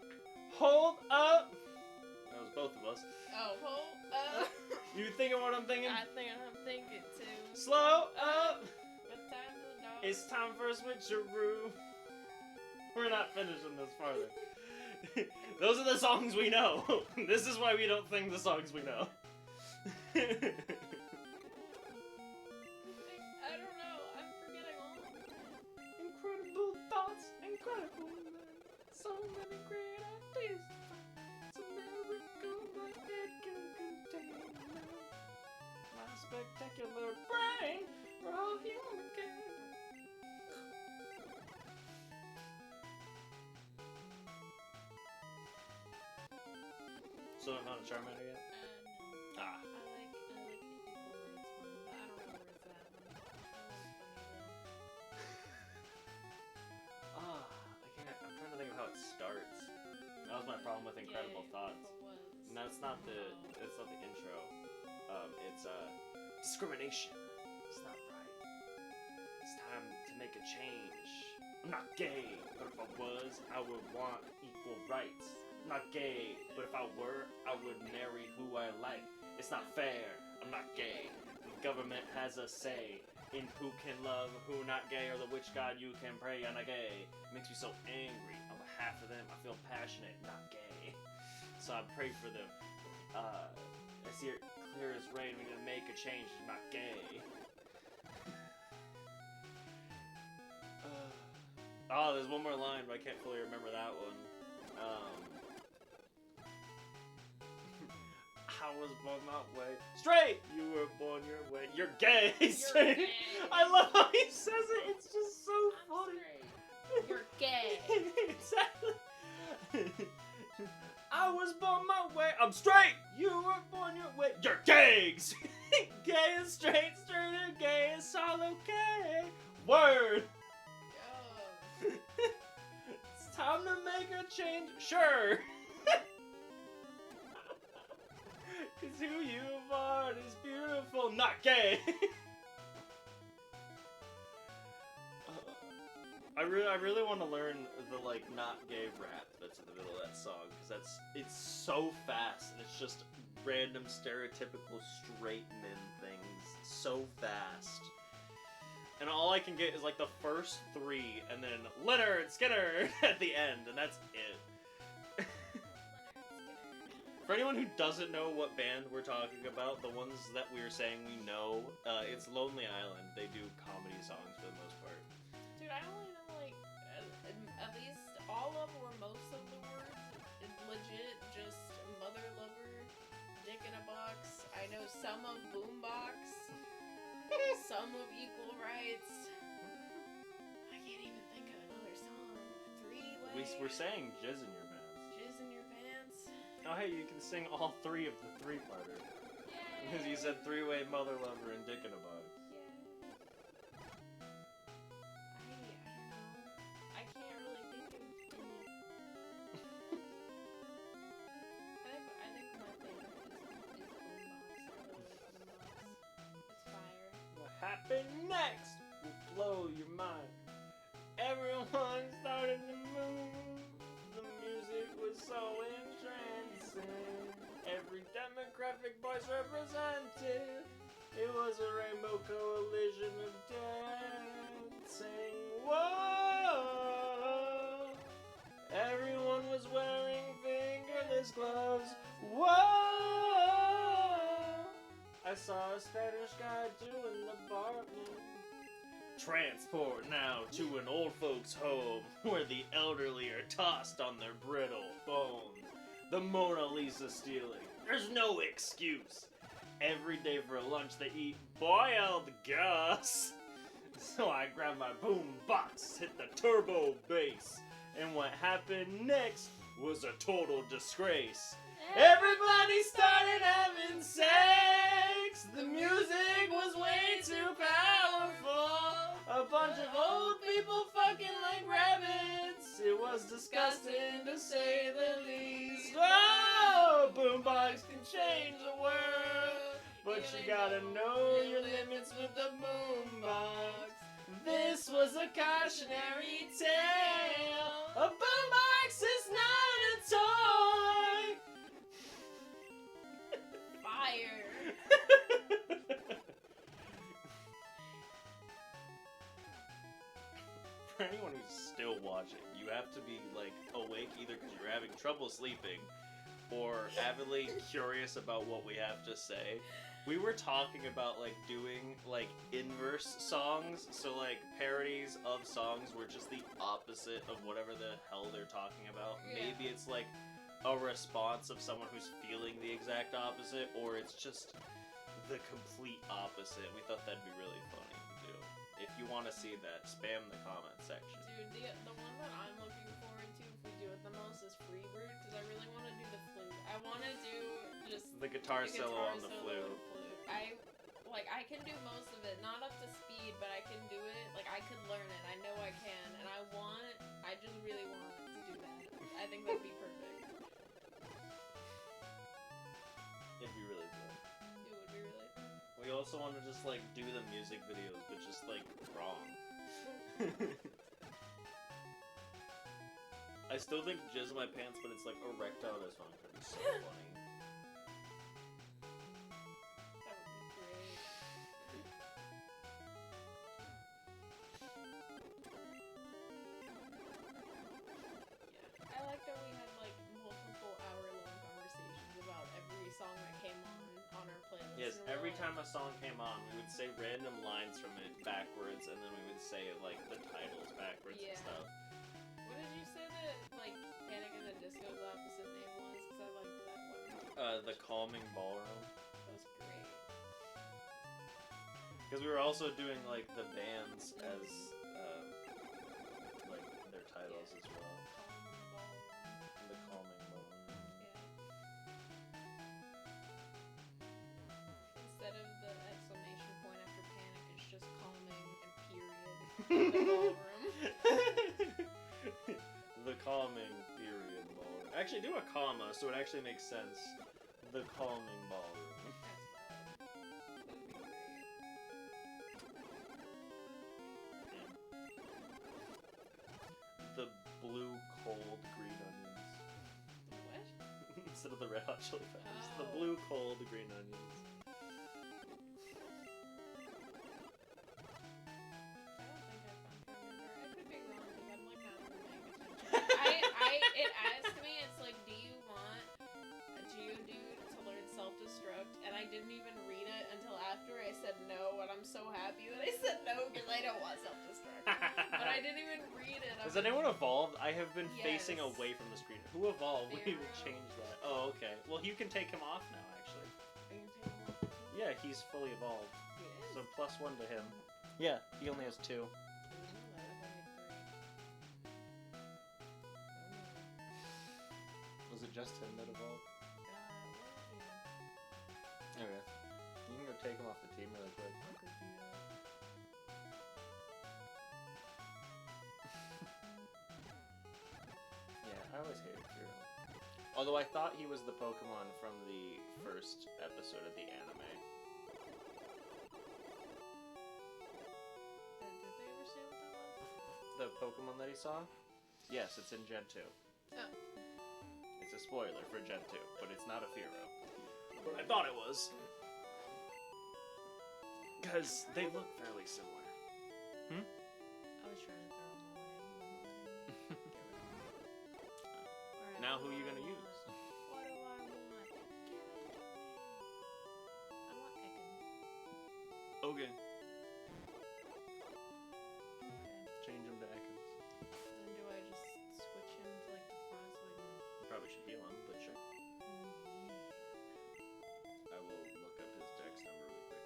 Hold up. That was both of us. Oh, hold up. You thinking what I'm thinking? I think I'm thinking too. Slow up. What time's the dog? It's time for a switcheroo. We're not finishing this farther. Those are the songs we know. This is why we don't sing the songs we know. I don't know. I'm forgetting all of them. Incredible thoughts, incredible men. So many great ideas. It's a miracle my head can contain them. My spectacular brain for all human can. still not a Charmander yet? No. Ah. I like the equal rights one, but I don't know where it's at. That one's funny I can't. I'm trying to think of how it starts. That was my problem with Incredible Thoughts. No, it's not the. It's not the intro. It's discrimination. It's not right. It's time to make a change. I'm not gay, but if I was, I would want equal rights. I'm not gay, but if I were, I would marry who I like. It's not fair. I'm not gay. The government has a say in who can love, who not gay, or the which god you can pray. I'm not gay. It makes me so angry. On behalf of them, I feel passionate, not gay. So I pray for them. I see it clear as rain. We need to make a change. I'm not gay. Oh, there's one more line, but I can't fully remember that one. I was born my way. Straight! You were born your way. You're gay! Straight! gay. I love how he says it. It's just so funny. You're gay. Exactly. I was born my way. I'm straight. You were born your way. You're gay. Gay is straight, straight and gay is all okay. Word. Yo. It's time to make a change. Sure. Cause who you are is beautiful, not gay. I really want to learn the like not gay rap that's in the middle of that song, because it's so fast and it's just random stereotypical straight men things so fast. And all I can get is like the first three and then Leonard Skinner at the end, and that's it. For anyone who doesn't know what band we're talking about, the ones that we were saying we know, it's Lonely Island. They do comedy songs for the most part. Dude, I only know like at least all of or most of the words. Legit, just mother lover, dick in a box. I know some of boombox, some of equal rights. I can't even think of another song. Three-way. We're saying jizz in your pants. Jizz in your pants. Oh hey, you can sing all three of the three-parter. Yay. Because you said three-way, mother lover, and dick in a box. I don't know. I can't really think of any. I think my favorite is boombox. I really like boombox. It's fire. What happened next will blow your mind. Everyone started to move. The music was so entrancing. Every demographic voice represented. It was a rainbow coalition of dancing. Whoa! Everyone was wearing fingerless gloves. Whoa! I saw a Spanish guy doing the bargain. Transport now to an old folks' home where the elderly are tossed on their brittle bones. The Mona Lisa stealing. There's no excuse. Every day for lunch they eat boiled gas. So I grabbed my boom box, hit the turbo bass, and what happened next was a total disgrace. Everybody started having sex. The music was way too powerful. A bunch of old people fucking like rabbits. It was disgusting to say the least. Oh, boombox can change the world, but you gotta know your limits with the boombox. This was a cautionary tale. A boombox is not a toy. Fire. For anyone who's still watching, you have to be like awake either because you're having trouble sleeping or avidly curious about what we have to say. We were talking about like doing like inverse songs, so like parodies of songs were just the opposite of whatever the hell they're talking about. Yeah. Maybe it's like a response of someone who's feeling the exact opposite, or it's just the complete opposite. We thought that'd be really funny to do. If you want to see that, spam the comment section. Dude, the one that I'm looking forward to if we do with the most is Free Root because I really want to do the flute. I want to do just The guitar solo on the flute. I can do most of it, not up to speed, but I can do it. Like I can learn it. I know I can, and I just really want to do that. I think that'd be perfect. It'd be really fun. It would be really fun. We also want to just like do the music videos, but just like wrong. I still think Jizz in My Pants, but it's like erectile dysfunction. It's so funny. That would be great. Yeah. I like that we had like multiple hour-long conversations about every song that came on our playlist. Yes, every time a song came on, we would say random lines from it backwards, and then we would say like the titles backwards and stuff. What did you say that like Panic at the Disco's opposite name was? Because I liked that one. The Calming Ballroom. That was great. Because we were also doing like the bands as like their titles as well. The Calming Ballroom. Yeah. Instead of the exclamation point after Panic, it's just calming and period. The ballroom. The Calming period ballroom. Actually, do a comma so it actually makes sense. The Calming Ballroom. That's valid. That would be great. The blue, cold, green onions. What? Instead of the Red Hot Chili Peppers. Oh. The blue, cold, green onions. I don't think I found Charmander. I could be wrong because I'm like not really paying attention. It asked me, it's like, do you want a Geodude to learn self-destruct? And I didn't even read it until after I said no, and I'm so happy that I said no because I don't want self-destruct. But I didn't even read it. Has anyone evolved? I have been facing Yes. away from the screen. Who evolved? We Pharaoh. would change that. Oh, okay. Well, you can take him off now, actually. Are you gonna take him off? Yeah, he's fully evolved. He is? So +1 to him. Yeah, he only has 2. I didn't know that. I thought he had 3. Was it just him that evolved? Yeah. Okay. You can go take him off the team really quick. I could do that. Yeah, I always hated Hero. Although I thought he was the Pokemon from the first episode of the anime. Did they ever say what that was? The Pokemon that he saw? Yes, it's in Gen 2. Oh. It's a spoiler for Gen 2, but it's not a Fearow. But I thought it was. Because they look fairly similar. I was trying to throw him away. He wouldn't let me get rid of him. Alright, Now what who are do you I gonna want? use? What do I want? Give it to me. I want Ekans. Okay. Okay. Change him to Ekans. Then do I just switch him to like the front so I can... You probably should heal him, but sure. I will look up his dex number really quick.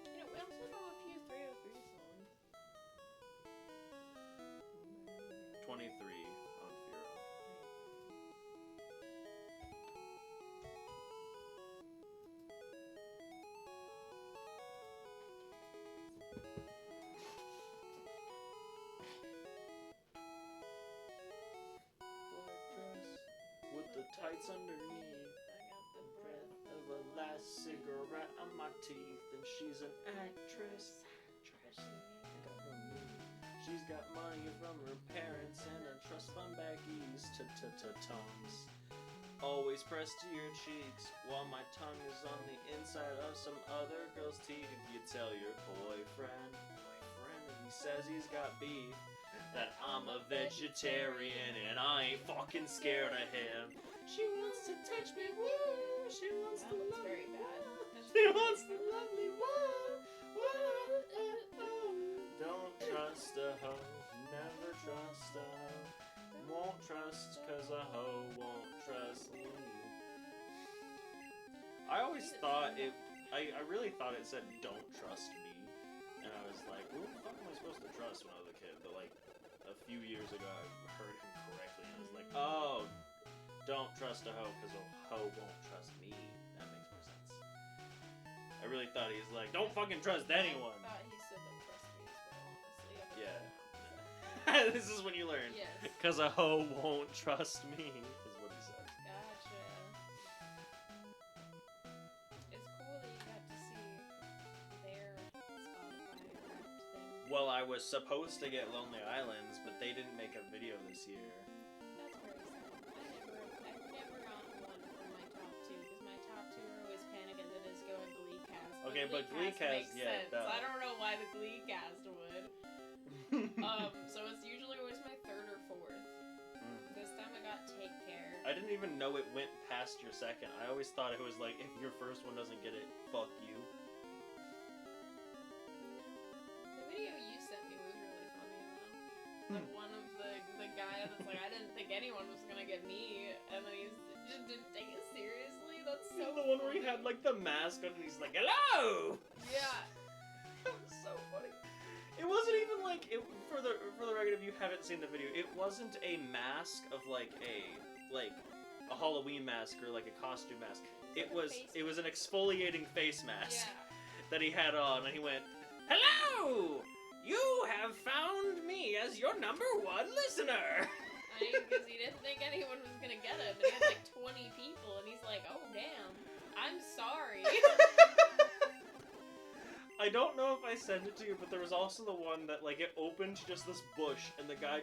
You know, we also know a few 303 songs. 23 on Fearow. Black dress with the tights underneath. I got the breath Of a last cigarette on my teeth, and she's an actress. She's got money from her parents and a trust fund back east. Tongues always pressed to your cheeks while my tongue is on the inside of some other girl's teeth. You tell your boyfriend, and he says he's got beef, that I'm a vegetarian and I ain't fucking scared of him. She wants to touch me, woo. She wants That to one's love very me, bad. woo. That's She very wants bad. to love me, woo. Don't trust a hoe, never trust a hoe. Won't trust cause a hoe won't trust me. I always thought it, I really thought it said don't trust me. And I was like, who the fuck am I supposed to trust when I was a kid? But like, a few years ago I heard him correctly and I was like, oh, don't trust a hoe because a hoe won't trust me. That makes more sense. I really thought he was like, don't fucking trust anyone. I thought he said don't trust me as well, honestly. Up until Yeah. now. This is when you learn. Yes. Because a hoe won't trust me, is what he said. Gotcha. It's cool that you got to see their Spotify Wrapped thing. Well, I was supposed to get Lonely Islands, but they didn't make a video this year. That's very sad. I've never gotten one for my top two, because my top two are always Panic at the Disco and Glee Cast. Okay, but Glee Cast, makes yeah, sense. duh. I don't know why the Glee Cast would. So it's usually always my third or fourth. This time I got Take Care. I didn't even know it went past your second. I always thought it was like, if your first one doesn't get it, fuck you. The video you sent me was really funny though. Like one of the guy that's like, I didn't think anyone was gonna get me, and then he's just didn't take it seriously. That's so The one where he had like the mask on and he's like, hello! Yeah. That was so funny. It wasn't even like, for the record, if you haven't seen the video, it wasn't a mask of like a Halloween mask or like a costume mask. It was an exfoliating face mask that he had on, and he went, hello! You have found me as your #1 listener! I mean, because he didn't think anyone was gonna get it, but he had like 20 people, and he's like, oh damn, I'm sorry. I don't know if I sent it to you, but there was also the one that, like, it opened to just this bush, and the guy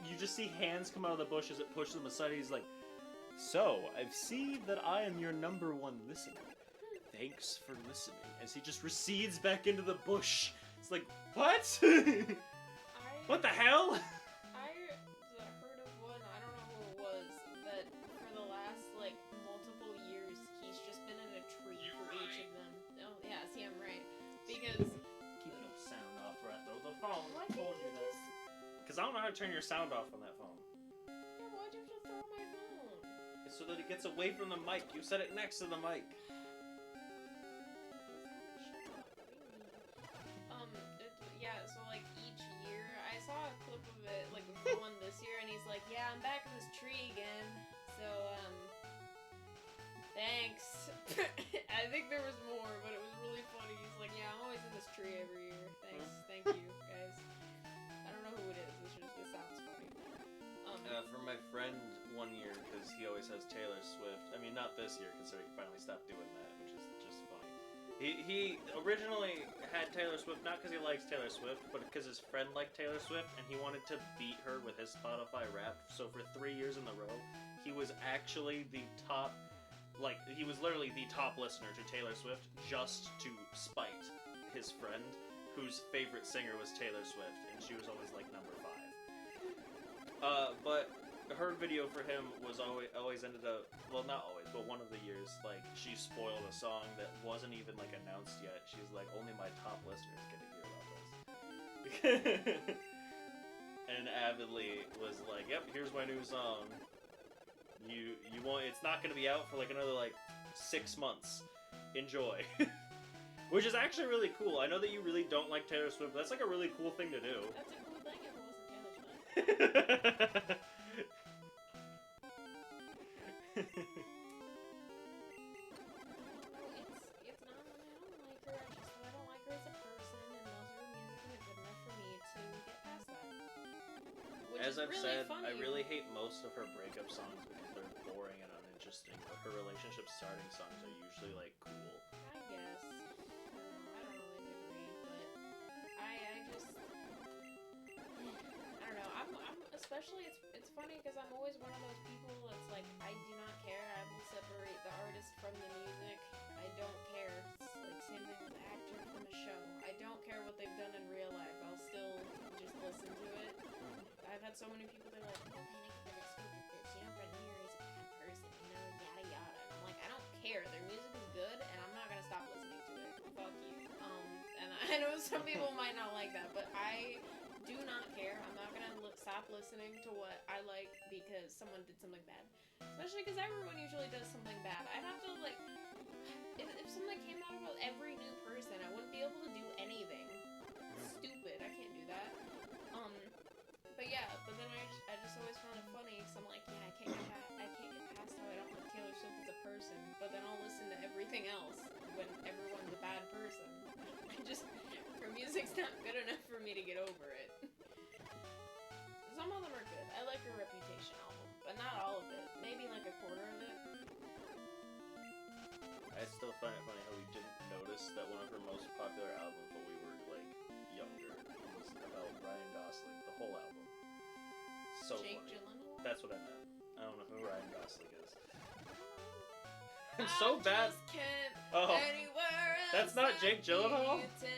you just see hands come out of the bush as it pushes him aside, he's like, so, I've seen that I am your #1 listener. Thanks for listening. As he just recedes back into the bush. It's like, what? What the hell? I heard of one, I don't know who it was, that for the last, like, multiple years, he's just been in a tree for each of them. Oh, yeah, see, I'm right. Because... Keep your sound off right though. The phone. Why I told can't you you that. just... Because I don't know how to turn your sound off on that phone. Yeah, why'd you just throw my phone? It's so that it gets away from the mic. You set it next to the mic. Yeah, so like each year, I saw a clip of it, like the one this year, and he's like, yeah, I'm back in this tree again, so, thanks. I think there was more, but it was really funny. He's like, yeah, I'm always in this tree every year. Thanks, thank you, guys. I don't know who it is, it sounds funny. For my friend one year, because he always has Taylor Swift. I mean, not this year, considering he finally stopped doing that, which is just funny. He originally had Taylor Swift, not because he likes Taylor Swift, but because his friend liked Taylor Swift, and he wanted to beat her with his Spotify Wrapped. So for 3 years in a row, he was actually the top, like, he was literally the top listener to Taylor Swift, just to spite his friend, whose favorite singer was Taylor Swift, and she was always, like, #5. But her video for him was always ended up, well, not always, but one of the years, like, she spoiled a song that wasn't even, like, announced yet. She's like, only my top listeners get to hear about this. And avidly was like, yep, here's my new song. You won't, it's not gonna be out for, like, another, like, 6 months. Enjoy. Which is actually really cool. I know that you really don't like Taylor Swift, but that's, like, a really cool thing to do. That's a cool thing if it wasn't Taylor Swift. It's not that I don't like her, it's just that I don't like her as a person, and most of her music isn't good enough for me to get past that. Which As is I've really said, funny. I really hate most of her breakup songs because they're boring and uninteresting, but her relationship starting songs are usually, like, cool. I guess. I don't always agree, but I don't know. I'm especially, it's funny because I'm always one of those people that's like, I do not care. I will separate the artist from the music. I don't care. It's like same thing with the actor from the show. I don't care what they've done in real life. I'll still just listen to it. I've had so many people that are like, oh, Panic at the Disco did this. You know, Brendan Urie is a bad person. You know, yada yada. And I'm like, I don't care. Their music is good, and I'm not gonna stop listening to it. Fuck you. And I know some people might not like that, but I do not care. I'm not gonna stop listening to what I like because someone did something bad. Especially because everyone usually does something bad. I'd have to, like, if something came out about every new person, I wouldn't be able to do anything. It's stupid. I can't do that. But yeah, music's not good enough for me to get over it. Some of them are good. I like her Reputation album, but not all of it. Maybe like a quarter of it. I still find it funny how we didn't notice that one of her most popular albums when we were like younger was about Ryan Gosling, the whole album. So Jake funny. Gyllenhaal? That's what I meant. I don't know who Ryan Gosling is. I'm so bad. Just can't Oh, anywhere else that's not Jake Gyllenhaal? No.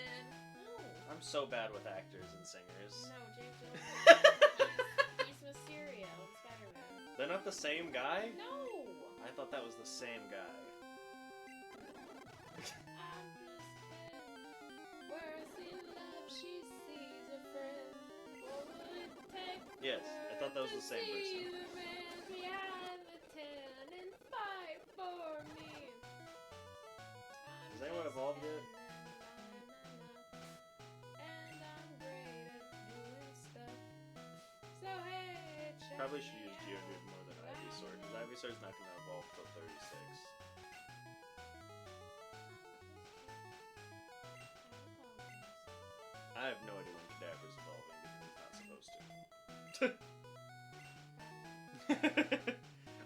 I'm so bad with actors and singers. No, Jake Gyllenhaal. he's Mysterio in Spider-Man. They're not the same guy? No. I thought that was the same guy. I'm just kidding. Where I see love, she sees a friend. What would it take? Yes, I thought that was the same person. See the man behind the tin and fight for me. Has anyone evolved yet? And I'm great at doing stuff. So hey, check Probably should me use Geodude more than Ivysaur, because Ivysaur's not going to evolve till 36. I have no idea when Cadaver's evolving because it's not supposed to.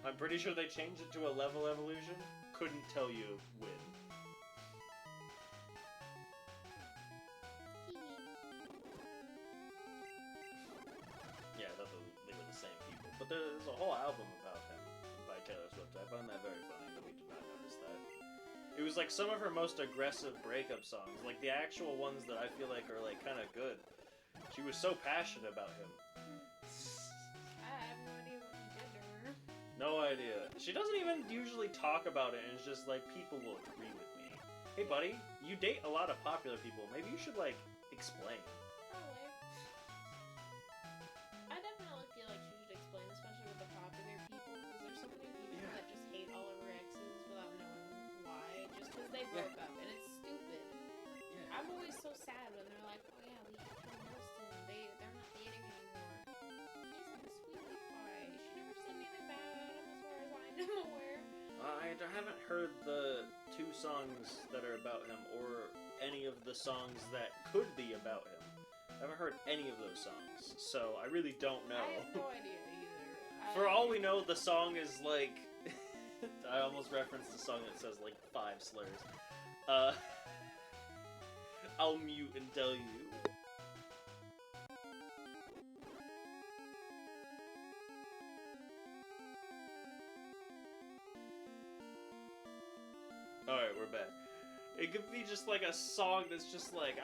I'm pretty sure they changed it to a level evolution. Couldn't tell you when. Yeah, I thought they were the same people. But there's a whole album about him by Taylor Swift. I found that very funny that we did not notice that. It was like some of her most aggressive breakup songs, like the actual ones that I feel like are like kind of good. She was so passionate about him. I have no idea what he did to her. No idea. She doesn't even usually talk about it, and it's just like people will agree with me. Hey, buddy, you date a lot of popular people. Maybe you should like explain. Probably. I definitely feel like she should explain, especially with the popular people, because there's so many people that just hate all of her exes without knowing why, just because they broke up, and it's stupid. Yeah. I'm always so sad when they're like, oh yeah, we have to roast him. They're not dating anymore. He's like a sweetie pie. She never said anything bad about him as far as I'm aware. I haven't heard the 2 songs that are about him, or any of the songs that could be about him. I haven't heard any of those songs, so I really don't know. I have no idea either. For all we know, the song is like... I almost referenced a song that says like 5 slurs. I'll mute and tell you. Alright, we're back. It could be just like a song that's just like,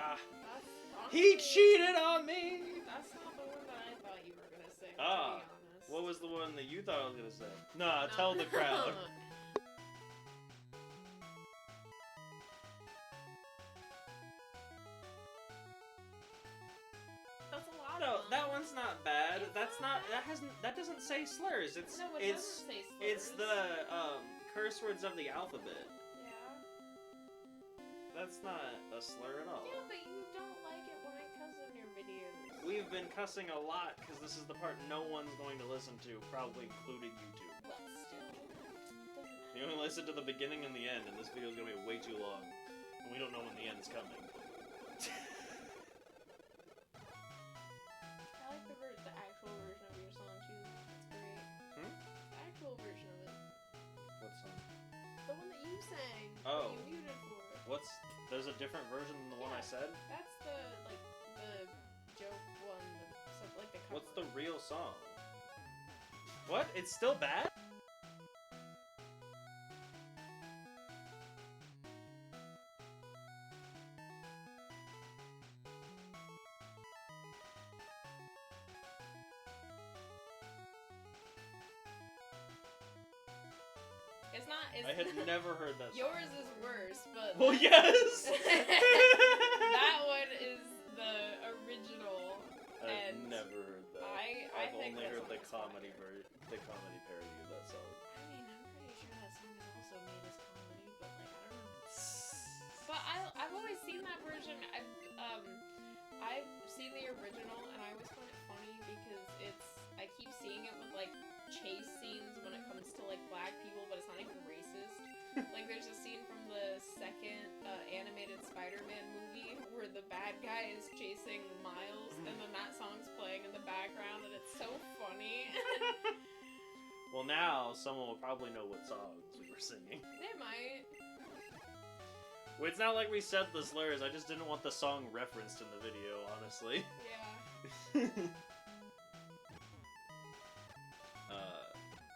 he cheated on me! That's not the one that I thought you were gonna sing, to be Ah, honest. what was the one that you thought I was gonna say? Nah, tell the crowd. That's a lot No, of them. that one's not bad. It's That's not not, bad. that doesn't say slurs. It's, No, it it's, doesn't say slurs. it's the, curse words of the alphabet. Yeah. That's not a slur at all. Yeah, but you don't like it when I cuss in your videos. We've been cussing a lot because this is the part no one's going to listen to, probably including YouTube. But still, it doesn't matter. You only listen to the beginning and the end, and this video is going to be way too long. And we don't know when the end's coming. I like the actual version of your song too. It's great. Hmm? The actual version of it. What song? The one that you sang. Oh. That you muted for. There's a different version than the one I said? That's the joke one. Like the cover. What's the real song? What? It's still bad? It's not. It's I had never heard that song. Yours is worse, but. Well, yes! That one is the original. I've and never heard that. I I've think only that heard song the is comedy fire. the comedy parody of that song. I mean, I'm pretty sure that song is also made as comedy, but like I don't know. But I've always seen that version. I've seen the original, and I always find it funny because I keep seeing it with like chase scenes when it comes to like black people, but it's not even racist. Like there's a scene from the second animated Spider-Man movie where the bad guy is Well, now someone will probably know what songs we were singing. They might. Well, it's not like we said the slurs. I just didn't want the song referenced in the video, honestly. Yeah.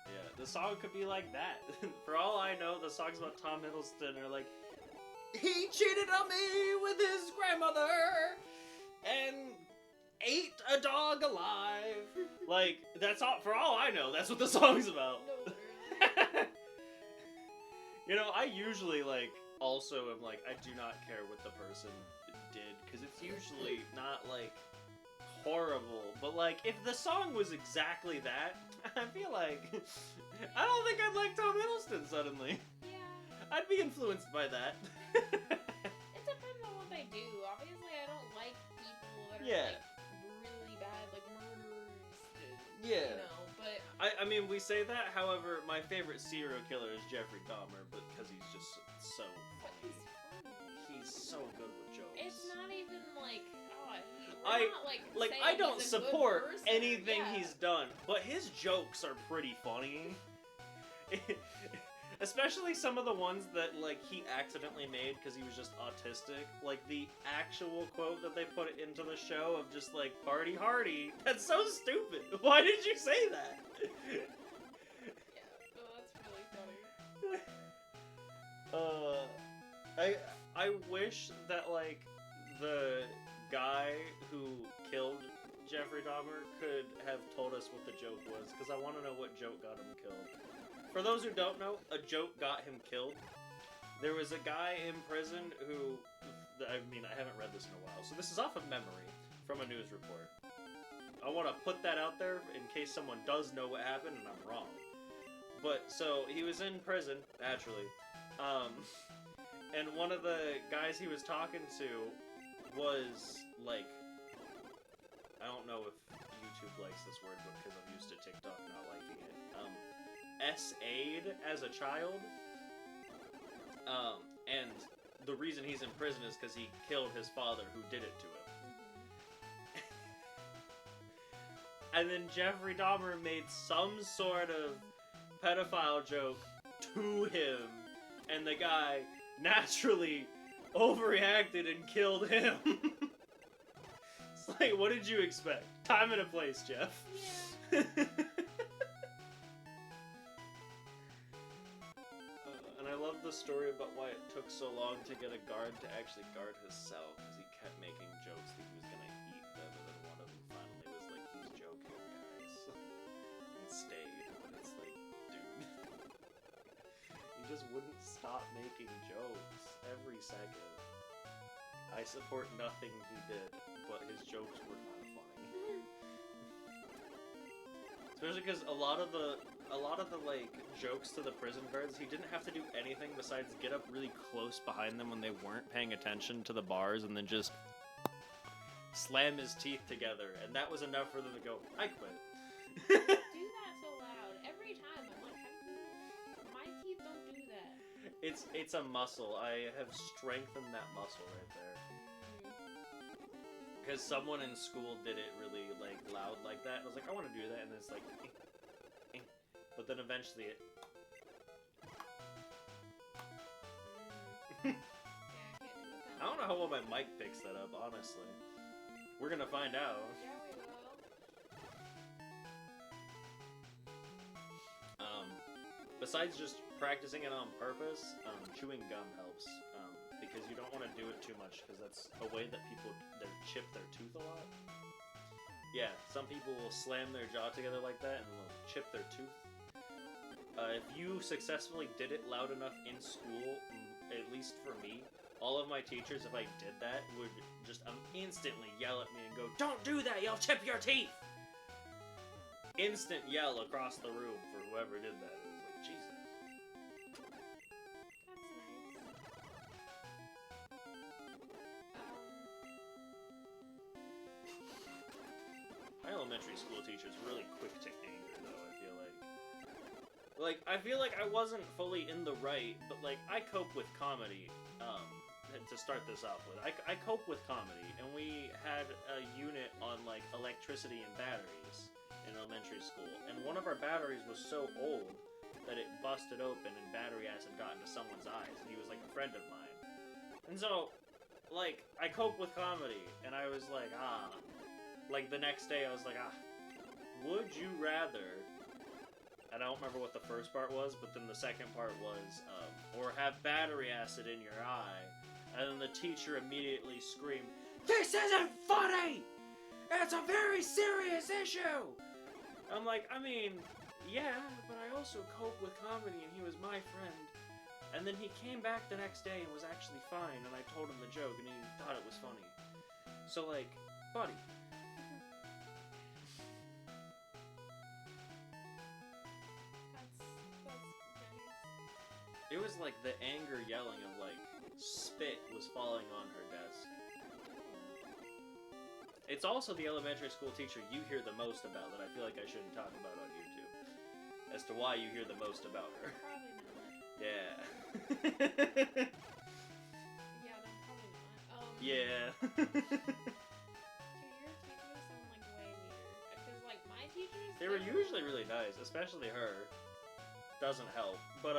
Yeah, the song could be like that. For all I know, the songs about Tom Hiddleston are like, he cheated on me with his grandmother and ate a dog alive. Like, that's all. For all I know, that's what the song's about. No, literally. You know, I usually also am like, I do not care what the person did, because it's usually not horrible, but if the song was exactly that, I feel like I don't think I'd like Tom Hiddleston suddenly. Yeah. I'd be influenced by that. It depends on what they do. Obviously, I don't like people that are really bad, like murderers. Yeah. You know, but I mean, we say that. However, my favorite serial killer is Jeffrey Dahmer, but because he's just so funny. he's funny. He's so good with jokes. It's not even I don't support anything yeah. he's done, but his jokes are pretty funny. Especially some of the ones that he accidentally made because he was just autistic. Like the actual quote that they put into the show of just party hardy. That's so stupid. Why did you say that? Yeah, oh, that's really funny. I wish that the guy who killed Jeffrey Dahmer could have told us what the joke was, because I want to know what joke got him killed. For those who don't know, a joke got him killed. There was a guy in prison who, I mean, I haven't read this in a while, so this is off of memory from a news report. I want to put that out there in case someone does know what happened and I'm wrong. But, so, he was in prison, naturally, and one of the guys he was talking to was, I don't know if YouTube likes this word, but because I'm used to TikTok not liking it, S.A.'d as a child, and the reason he's in prison is because he killed his father who did it to him. And then Jeffrey Dahmer made some sort of pedophile joke to him, and the guy naturally overreacted and killed him. It's what did you expect? Time and a place, Jeff. Yeah. And I love the story about why it took so long to get a guard to actually guard his cell, because he kept making jokes that he was gonna eat them, and then one of them finally was like, he's joking, guys. And stayed, and it's dude. He just wouldn't stop making jokes every second. I support nothing he did, but his jokes were kind of funny. Especially because a lot of the jokes to the prison guards, he didn't have to do anything besides get up really close behind them when they weren't paying attention to the bars, and then just slam his teeth together, and that was enough for them to go, I quit. Do that so loud every time. I'm like, how do you? My teeth don't do that. It's a muscle. I have strengthened that muscle right there. Because someone in school did it really loud like that, and I was like, I want to do that, and it's but then eventually it. Yeah, I can't do it. I don't know how well my mic picks that up, honestly. We're gonna find out. Yeah, we will. Besides just practicing it on purpose, chewing gum helps. Because you don't want to do it too much, because that's a way that people chip their tooth a lot. Yeah, some people will slam their jaw together like that and will chip their tooth. If you successfully did it loud enough in school, at least for me, all of my teachers, if I did that, would just instantly yell at me and go, "Don't do that, you'll chip your teeth!" Instant yell across the room for whoever did that. It was like, Jesus. My elementary school teacher's really quick to anger, though, I feel like. I feel like I wasn't fully in the right, but, I cope with comedy, to start this off with. I cope with comedy, and we had a unit on, electricity and batteries. in elementary school, and one of our batteries was so old that it busted open and battery acid got into someone's eyes, and he was like a friend of mine. And so, like, I cope with comedy, and I was like, like the next day I was like, would you rather, and I don't remember what the first part was, but then the second part was, or have battery acid in your eye, and then the teacher immediately screamed, "This isn't funny! It's a very serious issue!" I'm like, I mean, yeah, but I also cope with comedy, and he was my friend. And then he came back the next day and was actually fine, and I told him the joke, and he thought it was funny. So, like, buddy. That's nice. It was like the anger yelling of, like, spit was falling on her desk. It's also the elementary school teacher you hear the most about that I feel like I shouldn't talk about on YouTube. As to why you hear the most about her. Probably not. Yeah. Yeah, then probably not. Yeah. Dude, your teachers sound like way meaner. Because, like, my teachers... They were usually really nice, especially her. Doesn't help. But,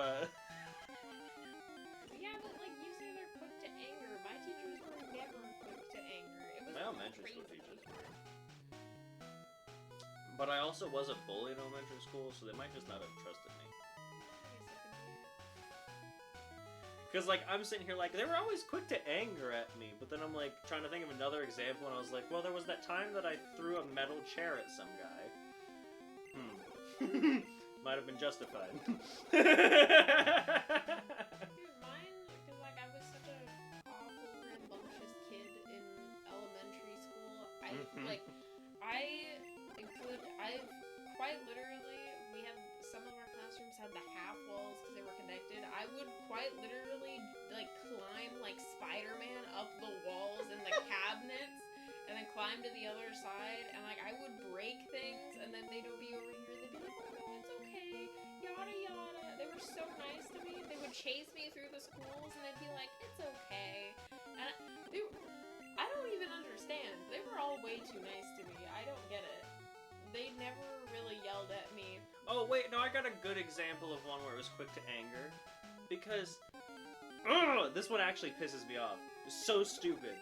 Yeah, but, like, you say they're quick to anger. My teachers were never quick to anger. It was my elementary school crazy. teachers were. But I also was a bully in elementary school, so they might just not have trusted me. I guess I could do it. Because, like, I'm sitting here like, they were always quick to anger at me, but then I'm, like, trying to think of another example, and I was like, well, there was that time that I threw a metal chair at some guy. Might have been justified. Dude, mine, because, like, I was such a awful, rambunctious kid in elementary school. I've quite literally, some of our classrooms had the half walls because they were connected. I would quite literally, like, climb, like, Spider-Man up the walls in the cabinets, and then climb to the other side, and, like, I would break things, and then they'd be over here, they'd be like, oh, no, it's okay, yada yada. They were so nice to me. They would chase me through the schools, and they'd be like, it's okay. And I don't even understand. They were all way too nice to me. I don't get it. They never really yelled at me. Oh, wait, no, I got a good example of one where it was quick to anger. Because, this one actually pisses me off. It's so stupid.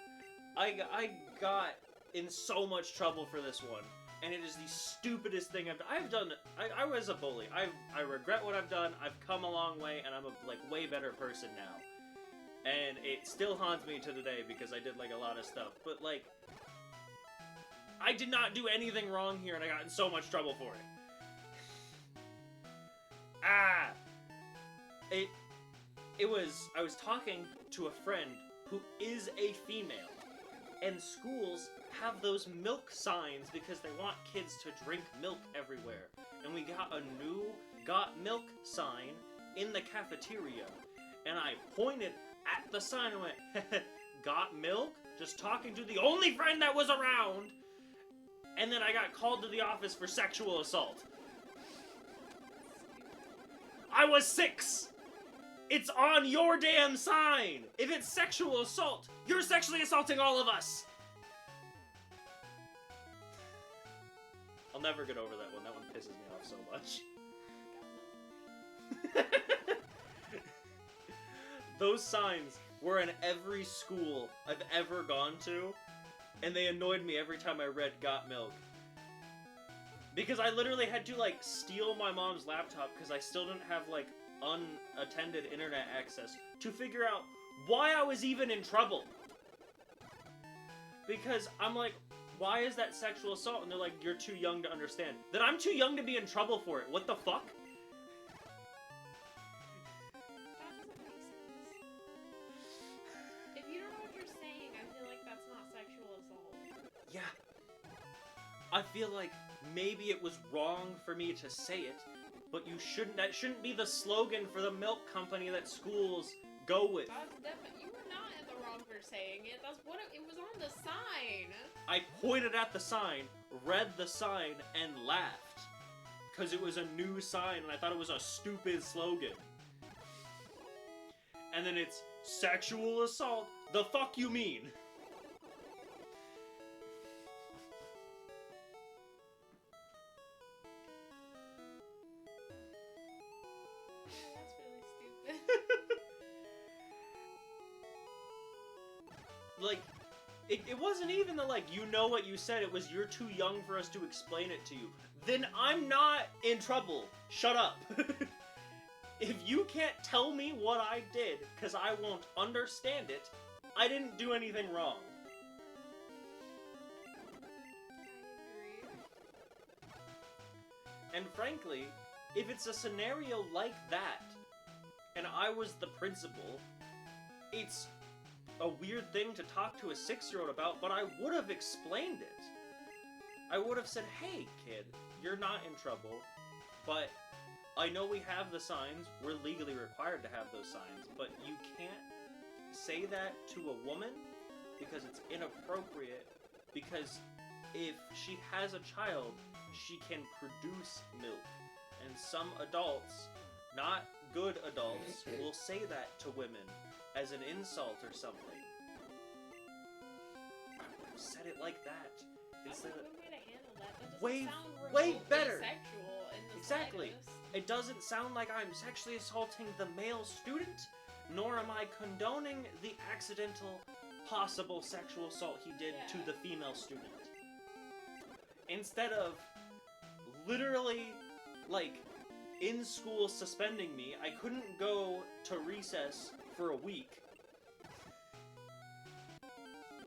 I got in so much trouble for this one. And it is the stupidest thing I've done. I was a bully. I regret what I've done. I've come a long way, and I'm a, like, way better person now. And it still haunts me to today because I did, like, a lot of stuff. But, like, I did not do anything wrong here, and I got in so much trouble for it. I was talking to a friend who is a female, and schools have those milk signs because they want kids to drink milk everywhere. And we got a new got milk sign in the cafeteria, and I pointed at the sign and went, got milk? Just talking to the only friend that was around. And then I got called to the office for sexual assault. I was 6! It's on your damn sign! If it's sexual assault, you're sexually assaulting all of us! I'll never get over that one. That one pisses me off so much. Those signs were in every school I've ever gone to, and they annoyed me every time I read got milk. Because I literally had to, like, steal my mom's laptop because I still didn't have, like, unattended internet access to figure out why I was even in trouble. Because I'm like, why is that sexual assault? And they're like, you're too young to understand. Then I'm too young to be in trouble for it. What the fuck? That doesn't make sense. If you don't know what you're saying, I feel like that's not sexual assault. Yeah. I feel like maybe it was wrong for me to say it, but that shouldn't be the slogan for the milk company that schools go with. That's definitely, you were not in the wrong for saying it. That's what it was on the sign. I pointed at the sign, read the sign, and laughed. Because it was a new sign, and I thought it was a stupid slogan. And then it's, sexual assault? The fuck you mean? like, it wasn't even the, like, you know what you said, it was you're too young for us to explain it to you. Then I'm not in trouble. Shut up. If you can't tell me what I did, because I won't understand it, I didn't do anything wrong. I agree. And frankly, if it's a scenario like that, and I was the principal, it's a weird thing to talk to a 6-year-old about, but I would have explained it. I would have said, hey, kid, you're not in trouble, but I know we have the signs, we're legally required to have those signs, but you can't say that to a woman because it's inappropriate, because if she has a child, she can produce milk. And some adults, not good adults, will say that to women as an insult or something. I would have said it like that. That's a good way to handle that. That doesn't Way- sound way remotely better. sexual in the Exactly. slightest. It doesn't sound like I'm sexually assaulting the male student, nor am I condoning the accidental possible sexual assault he did to Yeah. the female student. Instead of literally, like, in school suspending me, I couldn't go to recess for a week.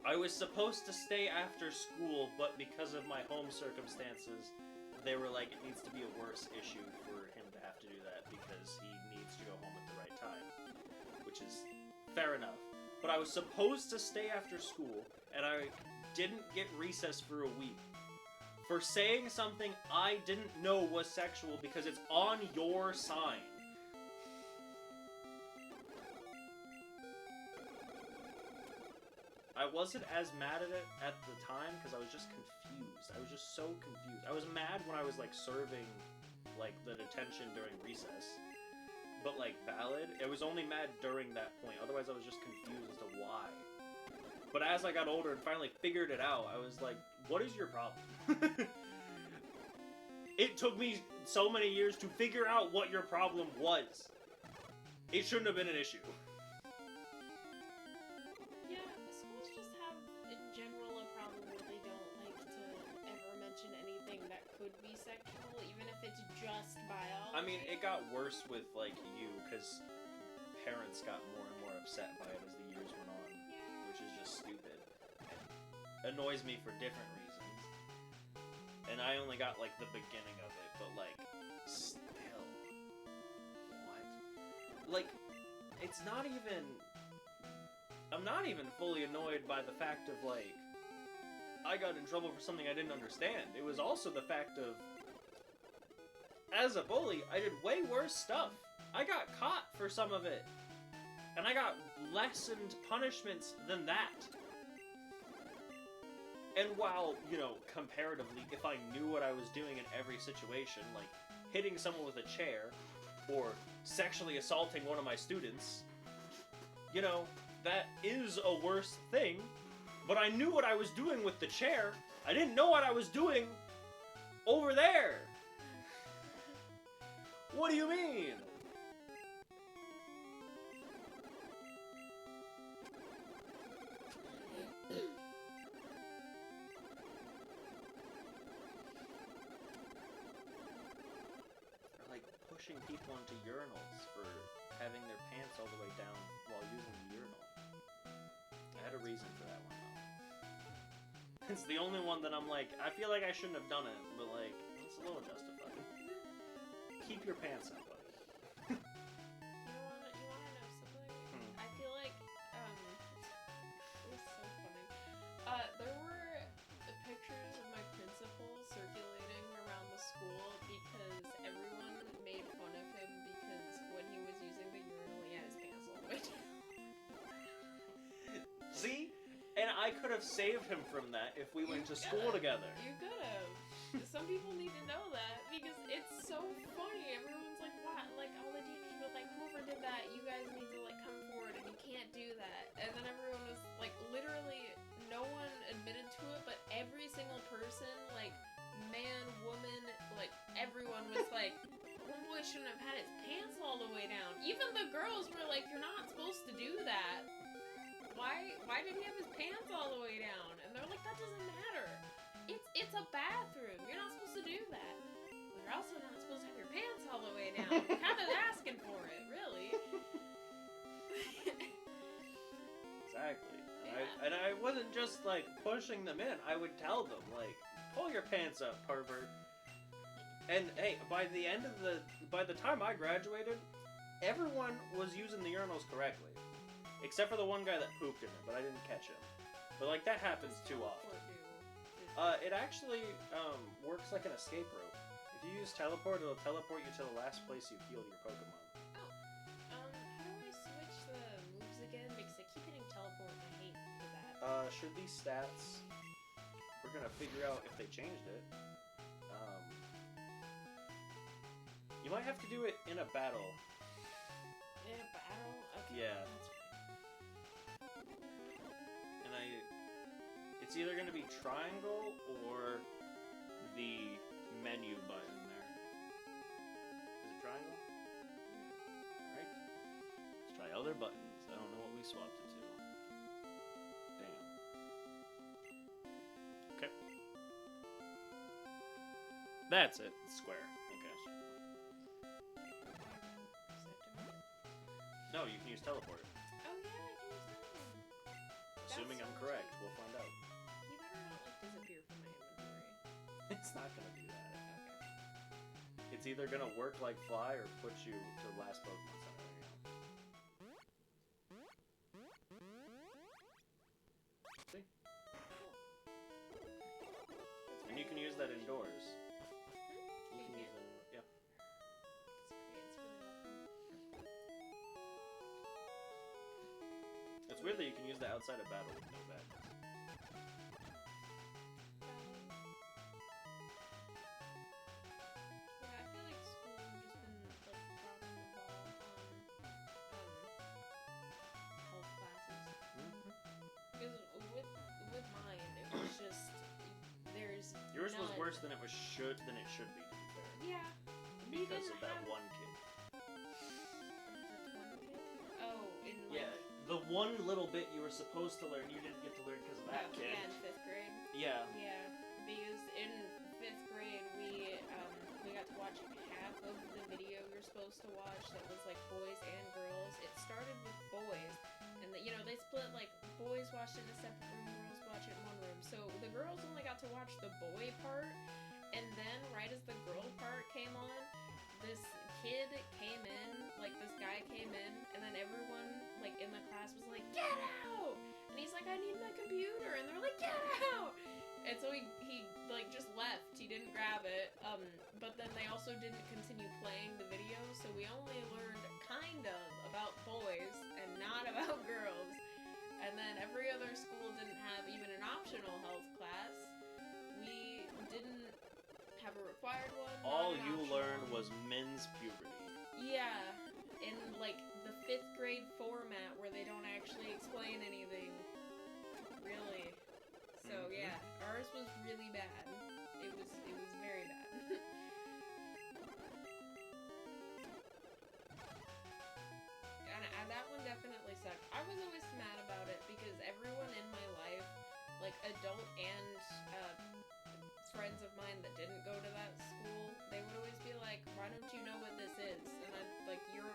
I was supposed to stay after school, but because of my home circumstances, they were like, it needs to be a worse issue for him to have to do that because he needs to go home at the right time. Which is fair enough. But I was supposed to stay after school, and I didn't get recess for a week. For saying something I didn't know was sexual because it's on your sign. I wasn't as mad at it at the time because I was just confused. I was just so confused. I was mad when I was, like, serving, like, the detention during recess. But, like, valid. It was only mad during that point. Otherwise, I was just confused as to why. But as I got older and finally figured it out, I was like, what is your problem? It took me so many years to figure out what your problem was. It shouldn't have been an issue. Yeah, schools just have, in general, a problem where they don't like to ever mention anything that could be sexual, even if it's just biology. I mean, it got worse with, like, you, because parents got more and more upset by it as the years went on, which is just stupid. It annoys me for different reasons. And I only got, like, the beginning of it, but, like, still. What? Like, it's not even... I'm not even fully annoyed by the fact of, like, I got in trouble for something I didn't understand. It was also the fact of, as a bully, I did way worse stuff. I got caught for some of it. And I got lessened punishments than that. And while, you know, comparatively, if I knew what I was doing in every situation, like hitting someone with a chair, or sexually assaulting one of my students, you know, that is a worse thing, but I knew what I was doing with the chair. I didn't know what I was doing over there. What do you mean? Or like pushing people into urinals for having their pants all the way down while using the urinal. I had a reason for that one though. It's the only one that I'm like, I feel like I shouldn't have done it, but like, it's a little justified. Keep your pants up, buddy. You wanna know something? I feel like, it was so funny. There were pictures of my principal circulating around the school because everyone made fun of him because when he was using the urinal, he had his pants all the way down. See? And I could have saved him from that if we went to school together. You could have. Some people need to know that because it's so funny. Everyone's like, what? Like, all the teachers were like, whoever did that, you guys need to, like, come forward and you can't do that. And then everyone was, like, literally, no one admitted to it, but every single person, like, man, woman, like, everyone was like, homeboy shouldn't have had his pants all the way down. Even the girls were like, you're not supposed to do that. Why did he have his pants all the way down? And they're like, that doesn't matter. It's a bathroom. You're not supposed to do that. But you're also not supposed to have your pants all the way down. You're kind of asking for it, really. Exactly. Yeah. And I wasn't just like pushing them in. I would tell them like, pull your pants up, pervert. And hey, by the time I graduated, everyone was using the urinals correctly, except for the one guy that pooped in it, but I didn't catch him. But like that happens too often. It actually works like an escape rope. If you use teleport, it'll teleport you to the last place you healed your Pokemon. Oh, how do I switch the moves again? Because I keep hitting teleport and I hate that. Should be stats. We're gonna figure out if they changed it. You might have to do it in a battle. In a battle? Okay. Yeah. That's right. And it's either gonna be triangle or the menu button there. Is it triangle? Alright. Let's try other buttons. I don't know what we swapped it to. Damn. Okay. That's it. It's square. Okay. No, you can use teleport. Oh yeah, I can use that. Assuming so I'm correct. cheap. We'll find out. You better not like disappear from my inventory. It's not gonna do that. Okay. It's either gonna work like fly or put you to the last Pokemon Center. See? And you can use that indoors. You can use it. Yeah. It's weird that you can use that outside of battle with no badges. Yeah, I feel like school has just been like dropping the ball on health classes. Because with mine, it was just there's Yours was none. worse than it should be, to be fair. Yeah. Because of that one kid. Oh, in like Yeah, the one little bit you were supposed to learn, you didn't get to learn because of that kid. yeah, in 5th grade. Yeah. Yeah, because in 5th grade we got to watch half of the video you're supposed to watch that was like boys and girls. It started with boys, and they split like boys watched it in a separate room, girls watched it in one room. So the girls only got to watch the boy part, and then right as the girl part came on, this kid came in, like this guy came in, and then everyone like in the class was like, "Get out!" And he's like, "I need my computer," and they're like, "Get out!" And so he like just left. He didn't grab it. But then they also didn't continue playing the video, so we only learned kind of about boys and not about girls. And then every other school didn't have even an optional health class. We didn't have a required one. All you learned was men's puberty. Yeah, in like the 5th grade format where they don't actually explain anything. Really. So yeah, ours was really bad. It was very bad. And that one definitely sucked. I was always mad about it because everyone in my life, like adult and friends of mine that didn't go to that school, they would always be like, "Why don't you know what this is?" And I'd like, you're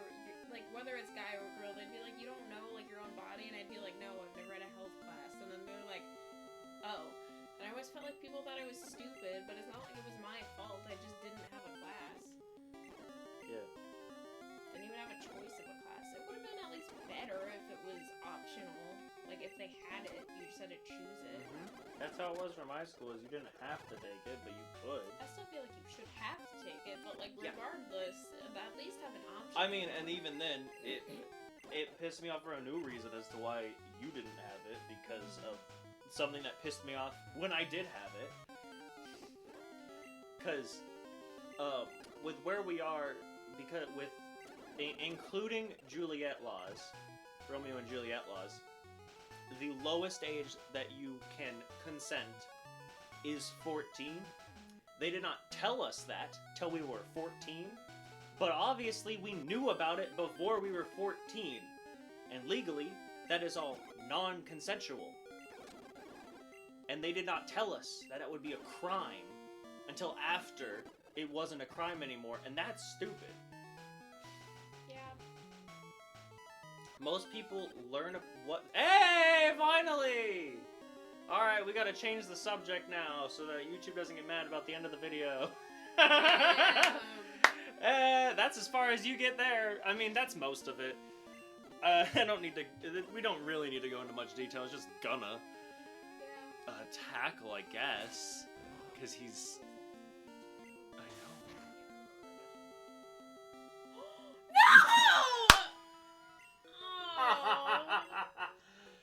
like, whether it's guy or girl, they'd be like, "You don't know like your own body," and I'd be like, "No, I've never had a health class." And then they're like, "Oh." And I always felt like people thought I was stupid, but it's not like it was my fault. I just didn't have a class. Yeah. Didn't even have a choice of a class. It would have been at least better if it was optional. Like if they had it, you just had to choose it. That's how it was for my school. Is you didn't have to take it, but you could. I still feel like you should have to take it, but like Yeah. regardless, at least have an option. I mean, and even then, it pissed me off for a new reason as to why you didn't have it, because of something that pissed me off when I did have it. Because with where we are, because with including Juliet laws, Romeo and Juliet laws, the lowest age that you can consent is 14. They did not tell us that till we were 14, but obviously we knew about it before we were 14. And legally, that is all non-consensual. And they did not tell us that it would be a crime until after it wasn't a crime anymore, and that's stupid. Yeah. Most people learn what. Hey, finally! Alright, we gotta change the subject now so that YouTube doesn't get mad about the end of the video. That's as far as you get there. I mean, that's most of it. I don't need to. We don't really need to go into much detail. It's just gonna tackle, I guess, because he's. I No! Oh.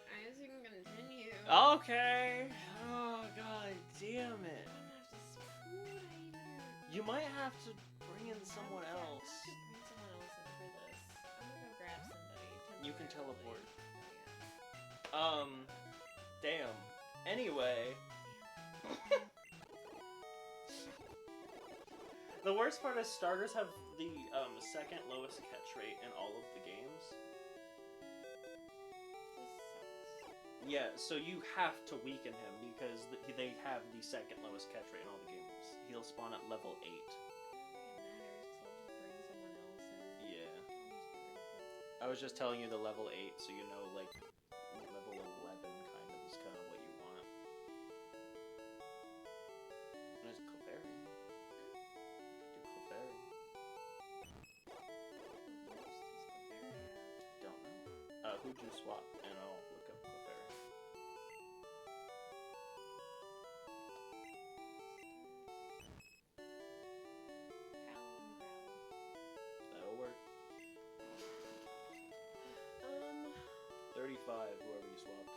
I guess you can continue. know. Okay. Oh god, damn it. You might have to bring in someone else. Bring someone else in for this. I'm gonna go grab somebody. You can temporarily. teleport. Damn. Anyway. The worst part is starters have the second lowest catch rate in all of the games. Yeah, so you have to weaken him because they have the second lowest catch rate in all the games. He'll spawn at level 8. Yeah. I was just telling you the level 8, so you know, like, level 11 kind of is kind of what you want. There's Clefairy. Do Clefairy. Don't know. Who'd you swap? And I'll look up Clefairy. That'll work. 35, whoever you swapped.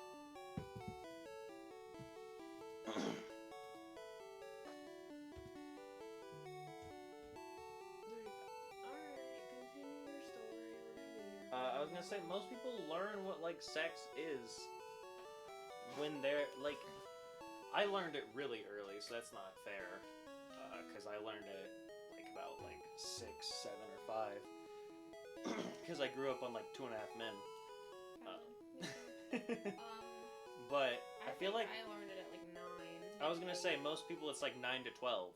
I was gonna say, most people learn what, like, sex is when they're, like, I learned it really early, so that's not fair, because I learned it, like, about, like, 6, 7, or 5, because I grew up on, like, 2.5 Men. But I feel like I learned it at like 9. I was gonna say most people it's like 9 to 12,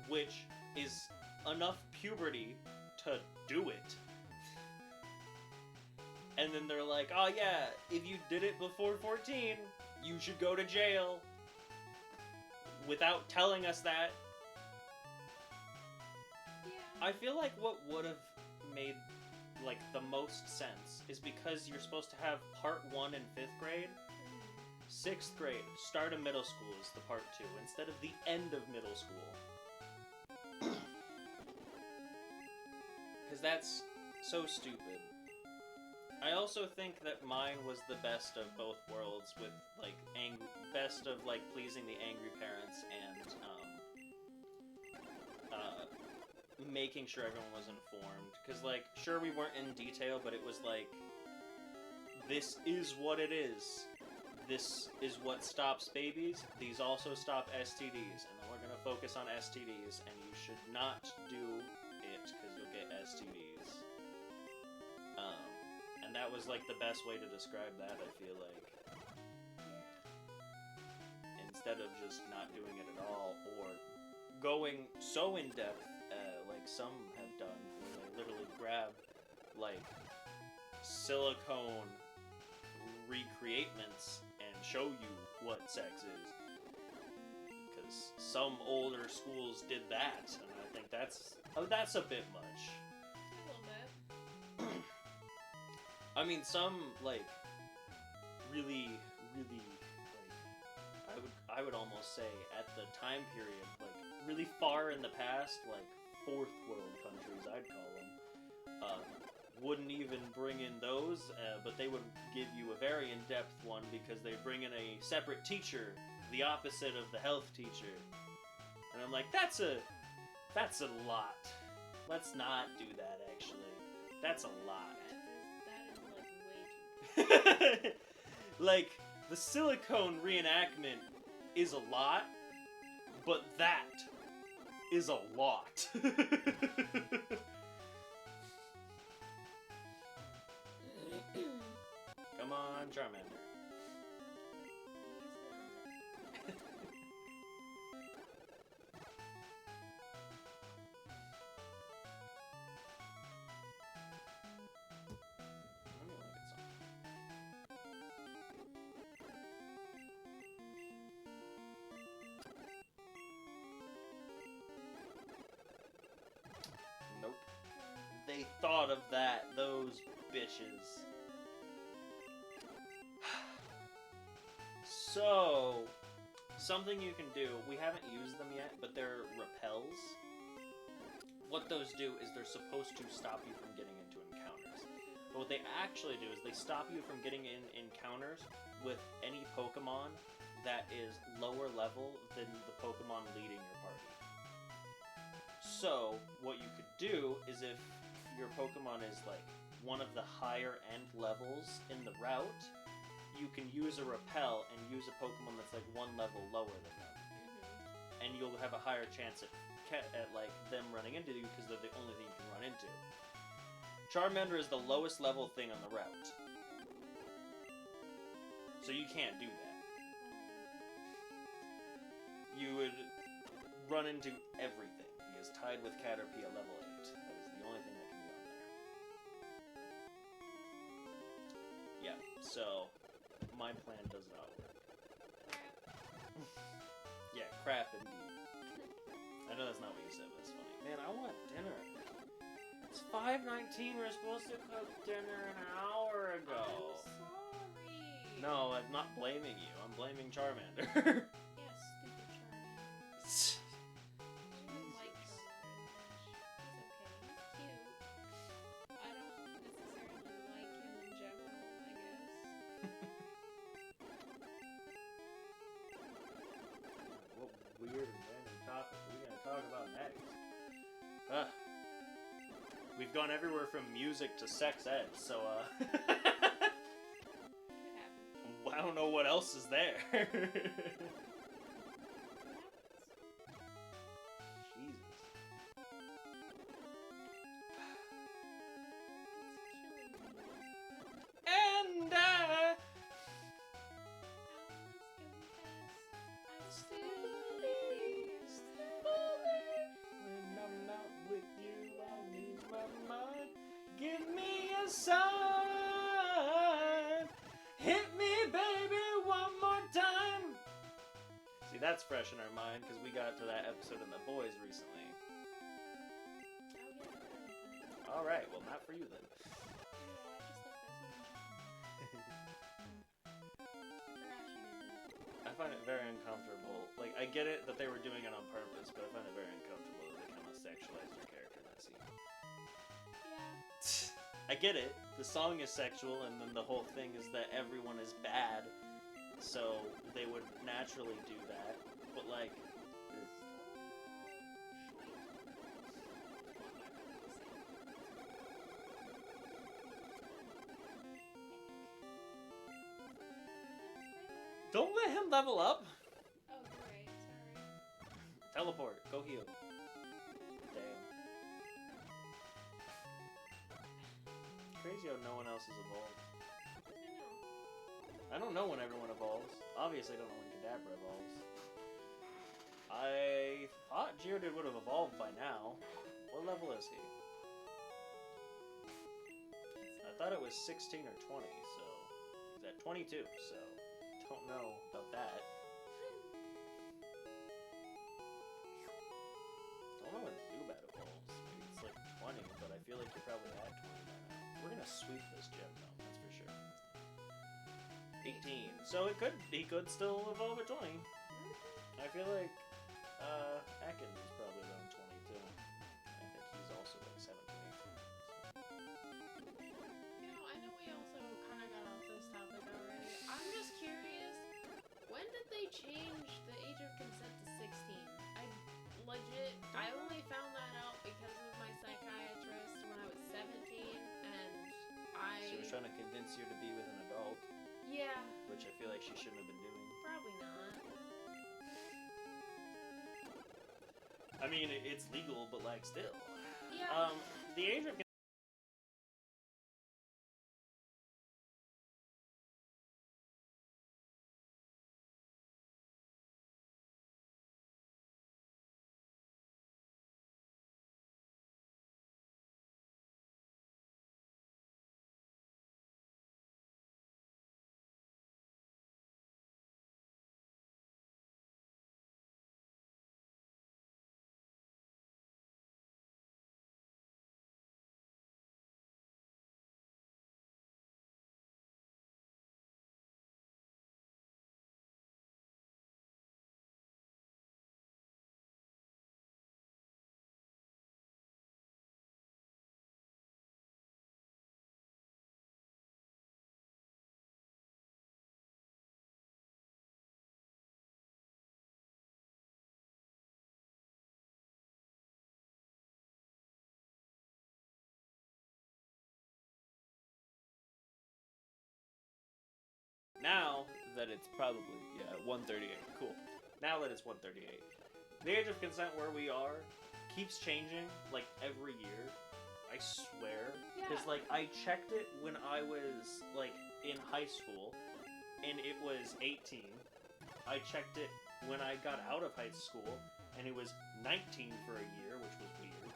which is enough puberty to do it. And then they're like, oh yeah, if you did it before 14, you should go to jail. Without telling us that. Yeah. I feel like what would have made like the most sense is because you're supposed to have part 1 in 5th grade. 6th grade, start of middle school is the part 2 instead of the end of middle school. Because that's so stupid. I also think that mine was the best of both worlds with like best of like pleasing the angry parents and making sure everyone was informed. Because, like, sure, we weren't in detail, but it was like, this is what it is. This is what stops babies. These also stop STDs. And then we're going to focus on STDs, and you should not do it, because you'll get STDs. And that was, like, the best way to describe that, I feel like. Instead of just not doing it at all, or going so in-depth, like some have done, where they literally grab, like, silicone recreatements and show you what sex is. Because some older schools did that, and I think that's a bit much. A little bit. I mean, some, like, really, like, I would almost say, at the time period, like, really far in the past, like, 4th world countries, I'd call them, wouldn't even bring in those, but they would give you a very in-depth one because they bring in a separate teacher, the opposite of the health teacher. And I'm like, that's a lot. Let's not do that, actually. That's a lot. That is like way too. Like, the silicone reenactment is a lot, but that is a lot. find Charmander. He's not. Let me look at something. Nope. They thought of that, those bitches. So, something you can do, we haven't used them yet, but they're repels. What those do is they're supposed to stop you from getting into encounters. But what they actually do is they stop you from getting in encounters with any Pokemon that is lower level than the Pokemon leading your party. So, what you could do is if your Pokemon is like one of the higher end levels in the route, you can use a repel and use a Pokemon that's like one level lower than them. And you'll have a higher chance at like them running into you because they're the only thing you can run into. Charmander is the lowest level thing on the route. So you can't do that. You would run into everything. He is tied with Caterpie at level 8. That is the only thing that can be on there. Yeah, so my plan does not work. Yeah, crap indeed. I know that's not what you said, but it's funny. Man, I want dinner. It's 5:19. We're supposed to cook dinner an hour ago. I'm sorry. No, I'm not blaming you. I'm blaming Charmander. Yeah, stupid Charmander. I don't like Charmander. He's okay. He's cute. I don't necessarily like him in general, I guess. What weird and random topic are we gonna talk about next? We've gone everywhere from music to sex ed, so It happened. I don't know what else is there. It happens. Jesus. It's killing me. And I still believe. when I'm not with you, I lose my mind. Give me a sign. Hit me, baby, one more time. See, that's fresh in our mind because we got to that episode in The Boys recently. All right, well, not for you then. I find it very uncomfortable. Like, I get it that they were doing it on purpose, but I find it very uncomfortable that they kind of sexualized your character in that scene. I get it. The song is sexual, and then the whole thing is that everyone is bad, so they would naturally do that. But, like... Don't let him level up! Oh, great. Sorry. Teleport. Go heal. Damn. Crazy how no one else has evolved. I know. I don't know when everyone evolves. Obviously, I don't know when Kadabra evolves. I thought Geodude would have evolved by now. What level is he? I thought it was 16 or 20, so... He's at 22, so... Don't know about that. Don't know when Zubat evolves. Maybe it's like 20, but I feel like you're probably at 20 by now. We're gonna sweep this gym though, that's for sure. 18. So he could still evolve at 20. I feel like Ekans is probably around 22. I think he's also like 17, 18. You know, I know we also kind of got off this topic already. I'm just curious, when did they change the age of consent to 16? I only found that out because of my psychiatrist when I was 17, and She was trying to convince you to be with an adult, Yeah, which I feel like she shouldn't have been doing. probably not. I mean, it's legal, but like still. Yeah. The age of Now that it's probably 138. Cool. Now that it's 138, the age of consent where we are keeps changing like every year. I swear. Because like I checked it when I was like in high school, and it was 18. I checked it when I got out of high school, and it was 19 for a year, which was weird.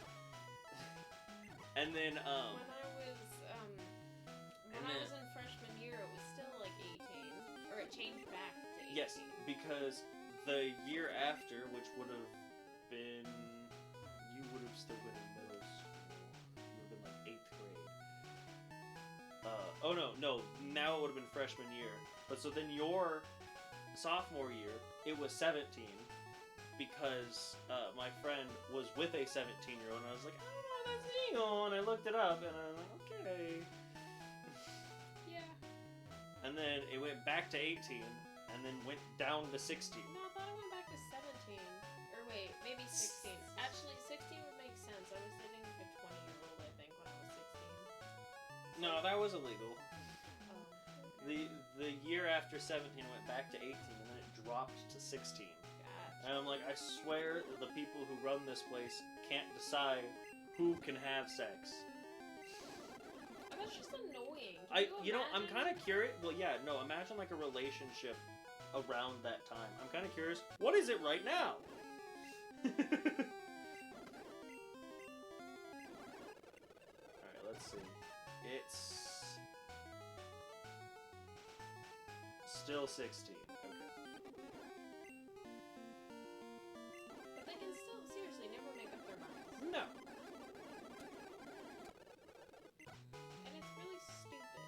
And then when I was in freshman year, it was still like 18, or it changed back to 18. Yes, because the year after, which would have been, you would have still been in middle school. You would have been like 8th grade. Oh no, now it would have been freshman year. But so then your sophomore year, it was 17, because my friend was with a 17-year-old, and I was like, I don't know, that's legal, and I looked it up, and I was like, okay. Yeah. And then it went back to 18, and then went down to 16. No, I thought it went back to 17. Or wait, maybe 16. Actually, 16 would make sense. I was dating like a 20-year-old, I think, when I was 16. No, that was illegal. Oh. The year after 17 went back to 18, and then it dropped to 16. Gotcha. And I'm like, I swear the people who run this place can't decide who can have sex. Oh, that's just annoying. I'm kind of curious. Well, yeah, no, imagine like a relationship around that time. I'm kind of curious. What is it right now? Alright, let's see. It's still 16. Okay. But they can still, seriously, never make up their minds. No. And it's really stupid.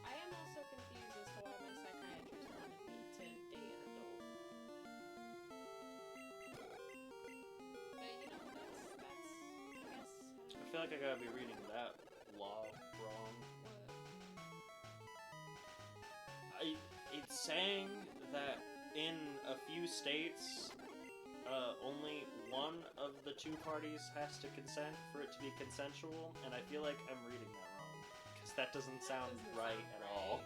I am also confused as to why my psychiatrist wanted me to date an adult. But, you know, that's I guess... I feel like I gotta be reading that law wrong. What? It's saying that in a few states, only one of the two parties has to consent for it to be consensual, and I feel like I'm reading that wrong, because that doesn't sound right at all.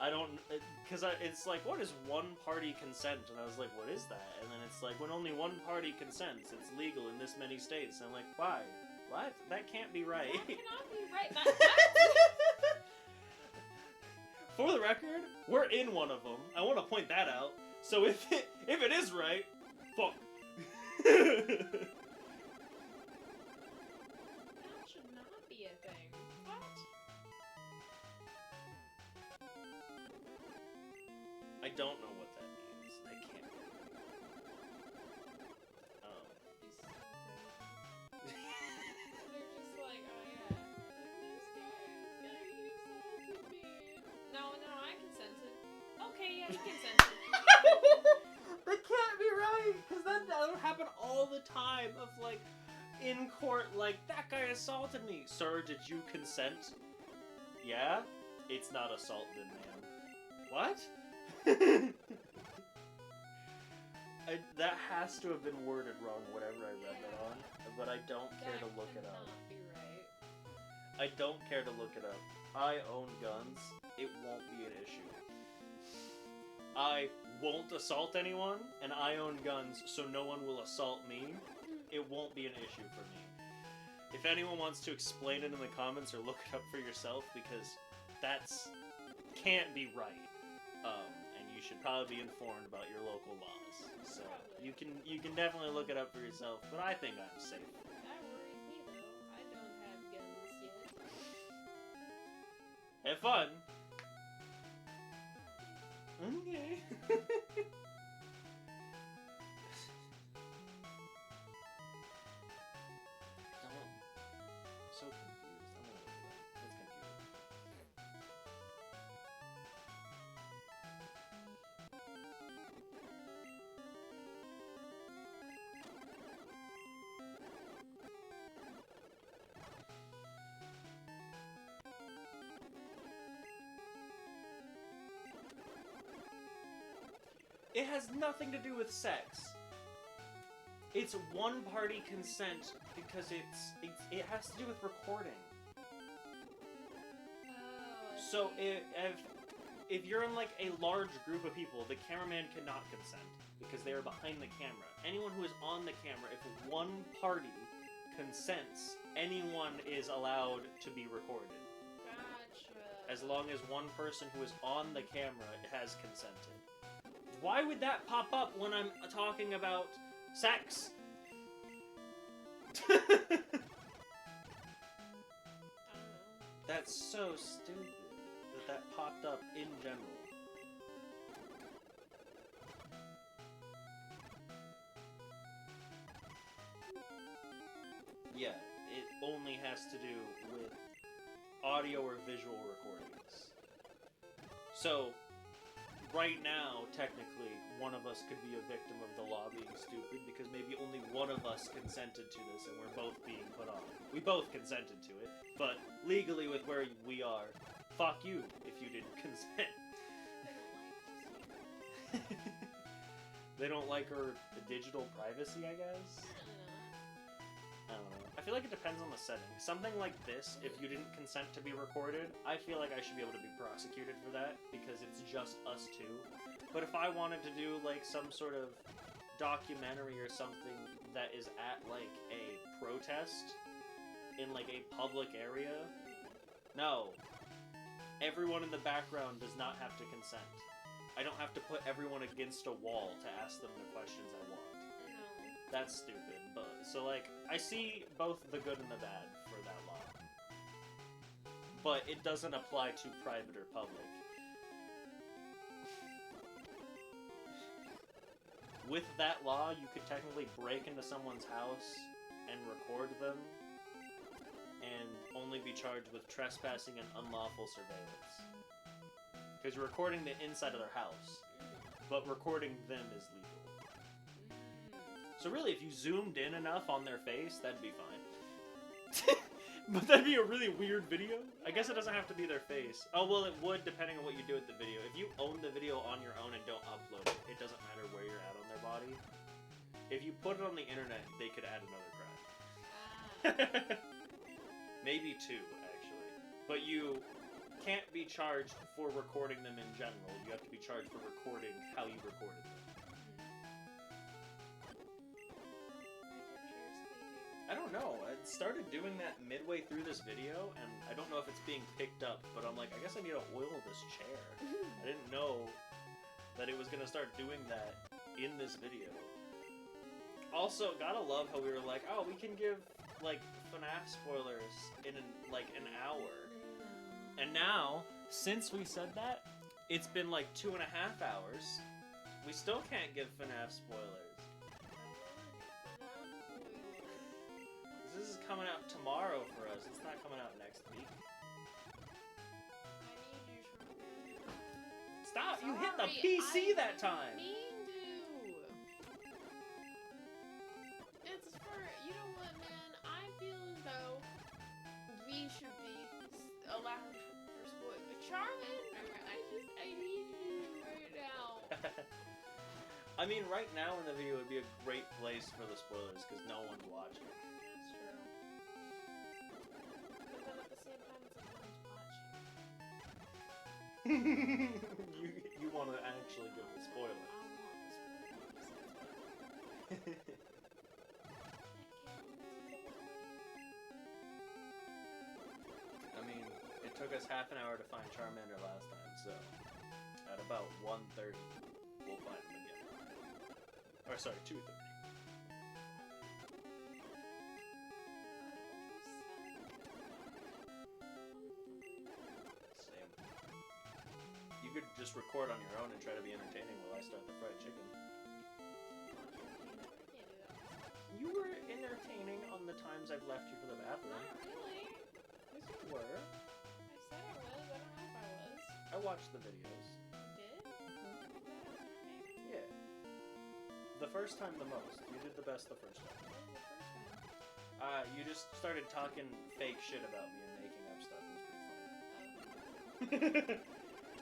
I don't, because it's like, what is one party consent? And I was like, what is that? And then it's like, when only one party consents, it's legal in this many states. And I'm like, why? What? That can't be right. That cannot be right. For the record, we're in one of them. I want to point that out. So if it is right, fuck. That should not be a thing. What? I don't know what that means. That can't be right. He's so crazy. They're just like, oh yeah, this guy, he assaulted me. No, I consented. Okay, yeah, he consented. That can't be right, because that'll happen all the time. Of like, in court, like, that guy assaulted me. Sir, did you consent? Yeah? It's not assault then, ma'am. What? That has to have been worded wrong, whatever I read that on. But I don't care to look it up. That cannot be right. I don't care to look it up. I own guns. It won't be an issue. I won't assault anyone, and I own guns, so no one will assault me. It won't be an issue for me. If anyone wants to explain it in the comments or look it up for yourself, because that's can't be right. And you should probably be informed about your local laws. So you can definitely look it up for yourself, but I think I'm safe. That worries me though. I don't have guns yet. Have fun. Okay. I'm so confused. I'm gonna look it up. It's confusing. It has nothing to do with sex. It's one-party consent because it has to do with recording. Oh, I So see. if you're in like a large group of people, the cameraman cannot consent because they are behind the camera. Anyone who is on the camera, if one party consents, anyone is allowed to be recorded. Gotcha. As long as one person who is on the camera has consented. Why would that pop up when I'm talking about sex? I don't know. That's so stupid that popped up in general. Yeah, it only has to do with audio or visual recordings. So, right now, technically, one of us could be a victim of the law being stupid because maybe only one of us consented to this and we're both being put on. We both consented to it, but legally with where we are, fuck you if you didn't consent. They don't like her digital privacy, I guess? I don't know. I feel like it depends on the setting. Something like this, if you didn't consent to be recorded, I feel like I should be able to be prosecuted for that, because it's just us two. But if I wanted to do, like, some sort of documentary or something that is at, like, a protest in, like, a public area, no. Everyone in the background does not have to consent. I don't have to put everyone against a wall to ask them the questions I want. No. That's stupid, but so like I see both the good and the bad for that law, but it doesn't apply to private or public. With that law, you could technically break into someone's house and record them, and only be charged with trespassing and unlawful surveillance. Because you're recording the inside of their house, but recording them is legal. So really, if you zoomed in enough on their face, that'd be fine. But that'd be a really weird video. I guess it doesn't have to be their face. Oh, well, it would, depending on what you do with the video. If you own the video on your own and don't upload it, it doesn't matter where you're at on their body. If you put it on the internet, they could add another crime. Maybe two, actually. But you can't be charged for recording them in general. You have to be charged for recording how you recorded them. I don't know. I started doing that midway through this video, and I don't know if it's being picked up, but I'm like, I guess I need to oil this chair. I didn't know that it was going to start doing that in this video. Also, gotta love how we were like, oh, we can give, like, FNAF spoilers in, an hour. And now, since we said that, it's been like 2.5 hours. We still can't give FNAF spoilers. This is coming out tomorrow for us. It's not coming out next week. Stop! You hit the PC that time! It's for, you know what, man? I feel as though we should be allowed for spoilers. Charmander, I need you right now. I mean, right now in the video would be a great place for the spoilers because no one's watching. That's true. But then at the same time, it's like no one's watching. You want to actually give the spoiler. I want the spoilers. I mean, it took us half an hour to find Charmander last time, so at about 1:30, we'll find him again. Or sorry, 2:30. Same. You could just record on your own and try to be entertaining while I start the fried chicken. You were entertaining on the times I've left you for the bathroom. Not really. Yes, you were. I said I was. I don't know if I was. I watched the videos. You did? Yeah. The first time the most. You did the best the first time. What was the first time? You just started talking fake shit about me and making up stuff. It was pretty funny.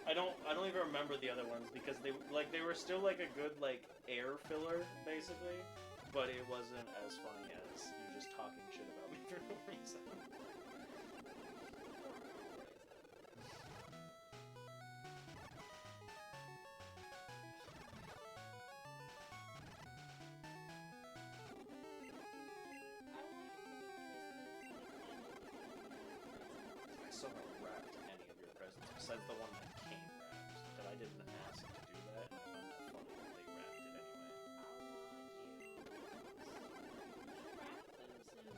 I don't even remember the other ones because they were still like a good like air filler basically, but it wasn't as funny as you just talking shit about me for no reason. besides the one that came wrapped. But I didn't ask to do that, and I found that funny that they wrapped it anyway. Wrap them soon.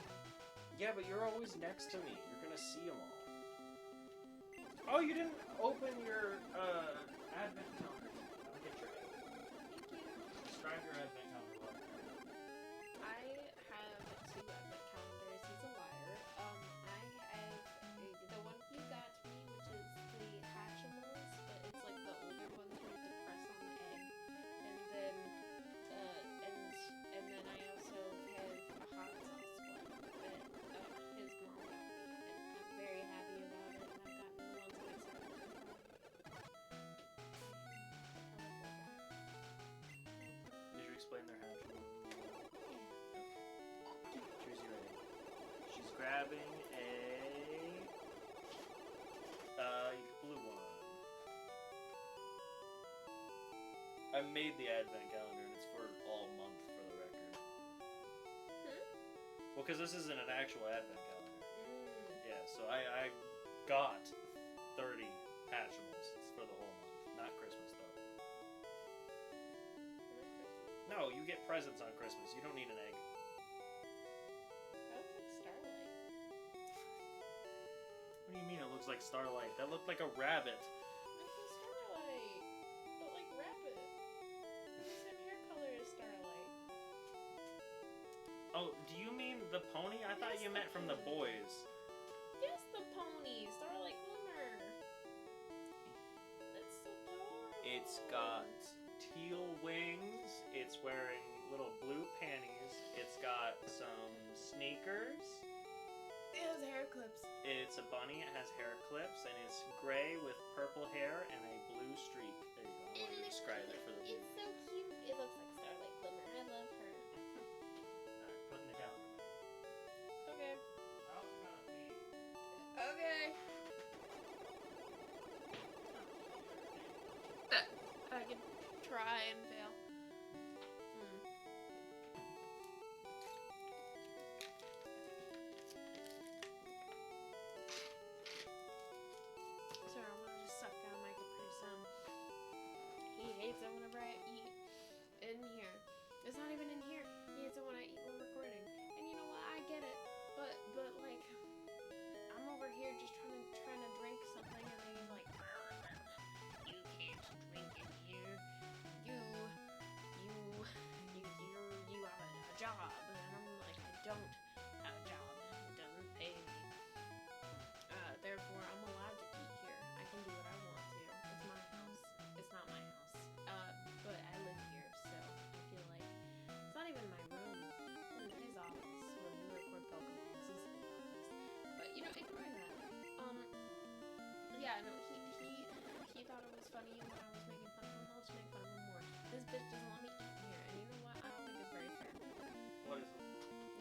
Yeah, but you're always next to me. You're gonna see them all. Oh, you didn't open your advent calendar. I'll get your egg. Thank you. Describe your advent calendar. What? I have 2 advent calendars. He's a liar. I have the one he got me, which is the Hatchimals, but it's like the older ones where you have to press on the egg. And then, and then I also have a hot sauce one that his mom got me, and I'm very happy about it. And I've gotten the ones I'm excited for. Did you explain their hatching? Choose your egg. She's grabbing a blue one. I made the advent calendar and it's for all month for the record. Well, because this isn't an actual advent calendar. Yeah, so I got 30 Hatchimals for the whole month. Not Christmas though. No, you get presents on Christmas. You don't need an egg. That looks like Starlight. What do you mean it looks like Starlight? That looked like a rabbit. Like Starlight, but like rabbit. The same hair color as Starlight. Oh, do you mean the pony? I thought Yes, you the meant from the pony. boys. Yes, the pony, Starlight Glimmer. That's so adorable. It's got teal wings. It's wearing little blue panties. It's got some sneakers. It has hair clips. It's a bunny. It has hair clips, and it's gray with purple hair and a blue streak. There you go. I want to describe it for the view. It's so cute. It looks like Starlight Glimmer. I love her. Alright, put in the calendar. Okay. How's it gonna be? Okay. I can try and fail. Sorry, I want to just suck down my Capri Sun. He hates it whenever I eat in here. It's not even in here. He hates it when I eat when recording. And you know what? I get it. But like, I'm over here just trying to drink something, and then he's like, "You can't drink in here. You have a job." And I'm like, I don't have a job. It doesn't pay me. Therefore, I'm allowed to eat here. I can do what I want to. It's my house. It's not my house. But I live here, so I feel like it's not even my room. It's his office when we record Pokemon. This is his office. But you know, ignoring that. Yeah, no, he thought it was funny when I was making fun of him. I'll just make fun of him more. This bitch doesn't let me eat in here, and you know what? I don't think it's very fair. What is it?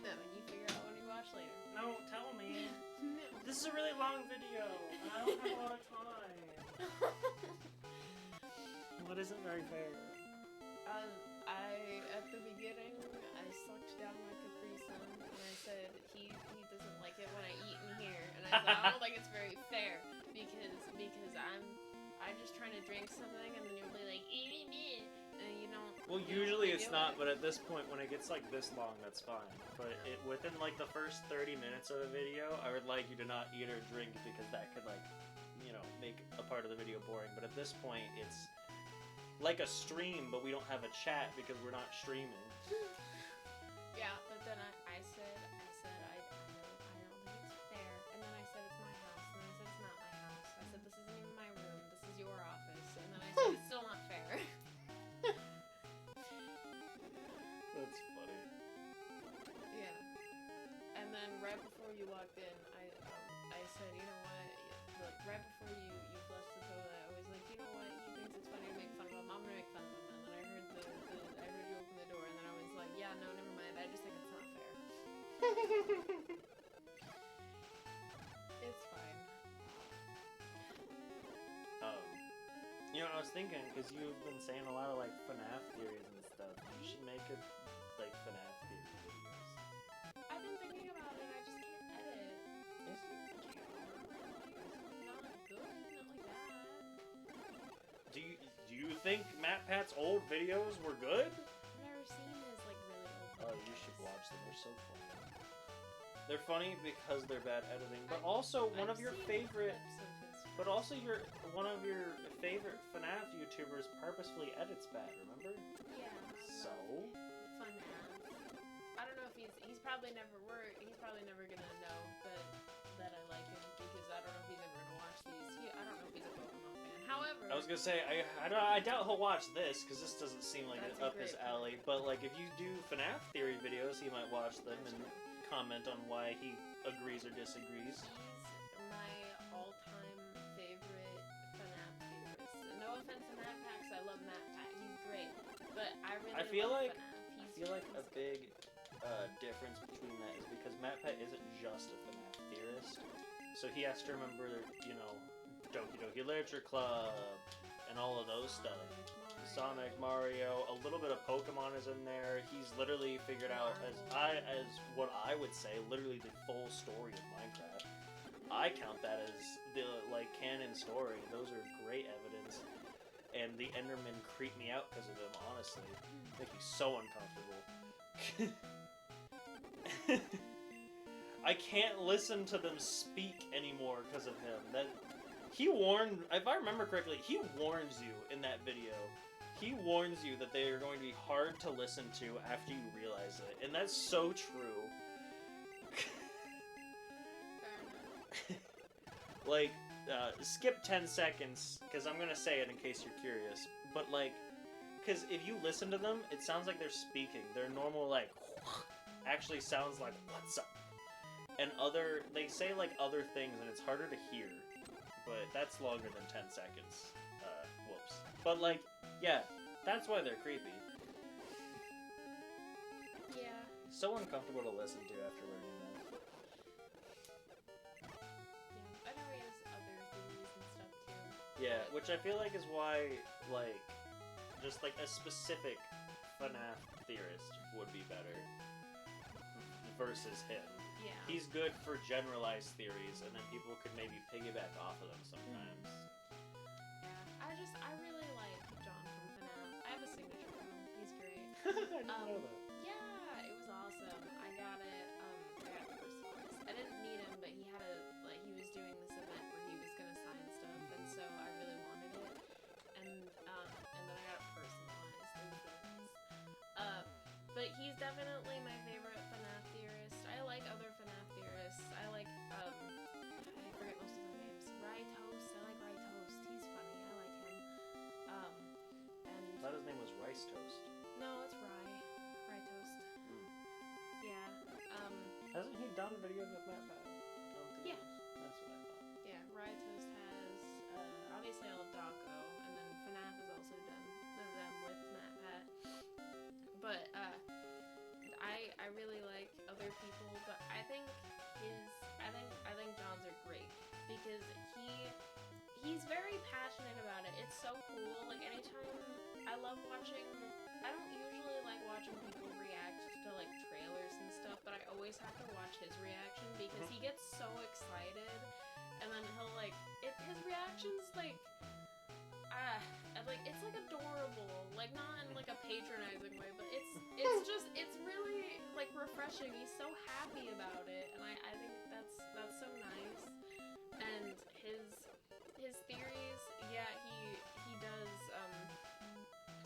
No, and you figure out when you watch later. No, tell me. No. This is a really long video, and I don't have a lot of time. What isn't very fair? At the beginning, I sucked down my Capri Sun, and I said he doesn't like it when I eat in here, and I said I don't think it's very fair because I'm just trying to drink something, and then you'll be like, eat me, and you don't. Well, you don't usually really it's do not, it. but at this point, when it gets like this long, that's fine. But within like the first 30 minutes of the video, I would like you to not eat or drink because that could like, you know, make a part of the video boring. But at this point, it's like a stream, but we don't have a chat because we're not streaming. Yeah, but then I said I don't think it's fair, and then I said it's my house, and then I said it's not my house. I said this isn't even my room, this is your office, and then I said it's still not fair. That's funny. Yeah. And then right before you walked in, I said, you know what? Look, right before you flushed the toilet, I was like, you know what? He thinks it's funny to make fun of him. I'm gonna make fun of him. And then I heard I heard you open the door, and then I was like, yeah, no, never mind. I just think it's not fair. It's fine. You know, I was thinking, because you've been saying a lot of like FNAF theories and stuff. You should make it like FNAF theory videos. I've been thinking about it. I just can't edit. Yes, you Not good. Not like that. think MatPat's old videos were good? I've never seen his like really old. Oh, you should watch them. They're so funny. They're funny because they're bad editing, but also one of your favorite. But also one of your favorite FNAF YouTubers purposefully edits bad. Remember? Yeah. So. FNAF. I don't know if he's probably never gonna know that I like him because I don't know if he's ever gonna watch these. I don't know if he's a Pokemon fan. However, I was gonna say I doubt he'll watch this because this doesn't seem like it's up his alley. But like if you do FNAF theory videos, he might watch them and comment on why he agrees or disagrees. He's my all-time favorite FNAF theorist. No offense to MatPat, I love MatPat. He's great, but I feel love like FNAF. I feel like a big difference between that is because MatPat isn't just a FNAF theorist, so he has to remember, you know, Doki Doki Literature Club and all of those stuff. Sonic, Mario, a little bit of Pokemon is in there. He's literally figured out as what I would say, literally the full story of Minecraft. I count that as the like canon story. Those are great evidence. And the Endermen creep me out because of them, honestly. Make me so uncomfortable. I can't listen to them speak anymore because of him. He warned, if I remember correctly, he warns you in that video. He warns you that they are going to be hard to listen to after you realize it, and that's so true. Like, skip 10 seconds, because I'm going to say it in case you're curious, but like, because if you listen to them, it sounds like they're speaking. Their normal, like, actually sounds like, what's up? And they say, like, other things, and it's harder to hear, but that's longer than 10 seconds. Whoops. But, like, yeah, that's why they're creepy. Yeah. So uncomfortable to listen to after learning that. Yeah, I know he has other theories and stuff too. Yeah, which I feel like is why, like, just like a specific FNAF theorist would be better versus him. Yeah. He's good for generalized theories, and then people could maybe piggyback off of them sometimes. Yeah, I really like John from FNAF. I have a signature from him. He's great. I didn't know that. Yeah, it was awesome. I got it personalized. I didn't meet him, but he was doing this event where he was gonna sign stuff, and so I really wanted it. And then I got it personalized. It was really nice. But he's definitely my favorite FNAF theorist. I like other FNAF theorists. I like I forget most of their names. Rytoast. I like Rytoast. He's funny. I like him. And I thought his name was Rice Toast. no, it's Rytoast. Yeah. Hasn't he done videos with MatPat? Yeah. That's what I thought. Yeah, Rytoast has, obviously I love Dako, and then FNAF has also done them with MatPat. But, I really like other people, but I think John's are great, because he's very passionate about it. It's so cool, like anytime, I love watching, I don't usually like watching people react to like trailers and stuff, but I always have to watch his reaction because he gets so excited, and then he'll like, his reaction's like it's like adorable, like not in like a patronizing way, but it's really like refreshing. He's so happy about it, and I think that's so nice. And his theories, yeah, he does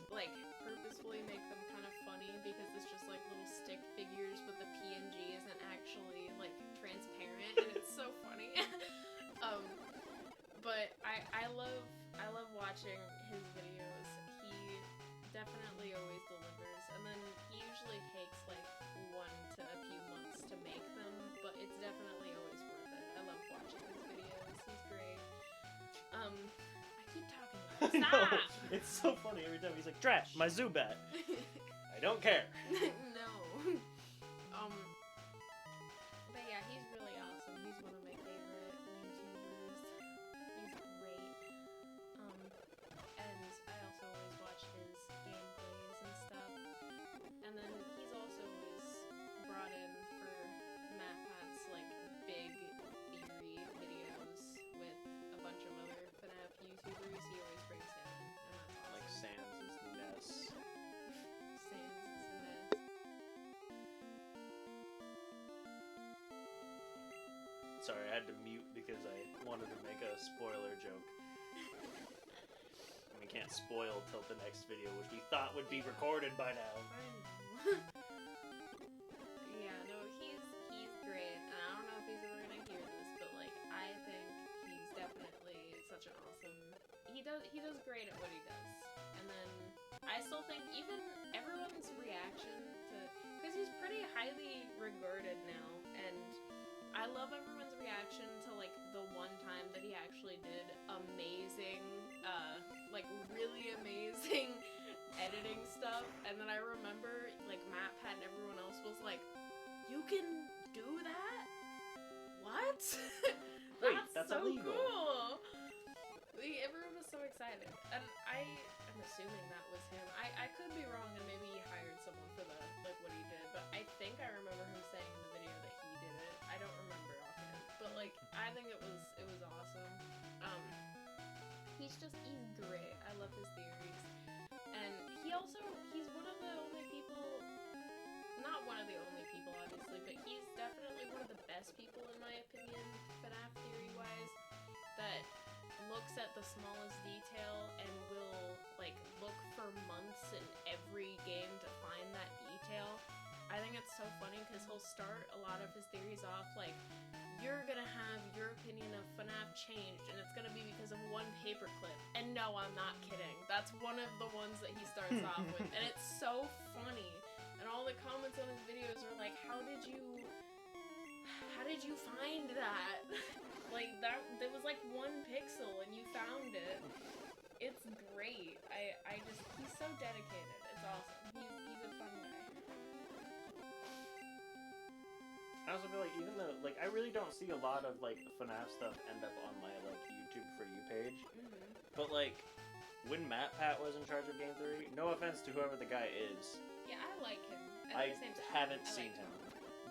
like purposefully make them kind of funny because it's just like little stick figures, but the PNG isn't actually like transparent, and it's so funny. But I love watching his videos. He definitely always delivers, and then he usually takes like 1 to a few months to make them, but it's definitely always worth it. I love watching his videos. He's great. I keep talking about it. Stop! It's so funny every time he's like, trash, my Zubat. I don't care. No. But yeah, he's really awesome. He's one of my favorite YouTubers. He's great. And I also always watch his gameplays and stuff. And then he's also always brought in for MatPat's like big theory videos with a bunch of other FNAF YouTubers. He always brings him in, and that's awesome. Like Sam Sorry, I had to mute because I wanted to make a spoiler joke. And we can't spoil till the next video, which we thought would be recorded by now. I know. Yeah, no, he's great, and I don't know if he's ever gonna hear this, but like I think he's definitely such an awesome. He does great at what he does, and then I still think even everyone's reaction to, because he's pretty highly regarded now, and I love everyone's reaction to like the one time that he actually did amazing, like really amazing editing stuff, and then I remember like MatPat and everyone else was like, "You can do that? What? Wait, that's so illegal." cool!" Everyone was so excited, and I'm assuming that was him. I could be wrong, and maybe he hired someone for the like what he did, but I think I remember him saying in the video that he did it. I don't remember offhand, but like I think it was awesome. He's great. I love his theories, and he's one of the only people. Not one of the only people, obviously, but he's definitely one of the best people, in my opinion, FNAF theory-wise, that looks at the smallest detail and will, like, look for months in every game to find that detail. I think it's so funny because he'll start a lot of his theories off like, you're gonna have your opinion of FNAF changed, and it's gonna be because of one paperclip. And no, I'm not kidding. That's one of the ones that he starts off with, and it's so funny. And all the comments on his videos are like, how did you find that? Like, there was like 1 pixel and you found it. It's great. He's so dedicated. It's awesome. He's a fun guy. I also feel like even though, like, I really don't see a lot of, like, FNAF stuff end up on my, like, YouTube For You page. But, like, when MatPat was in charge of Game Theory, no offense to whoever the guy is. Yeah, I like him. I haven't seen him.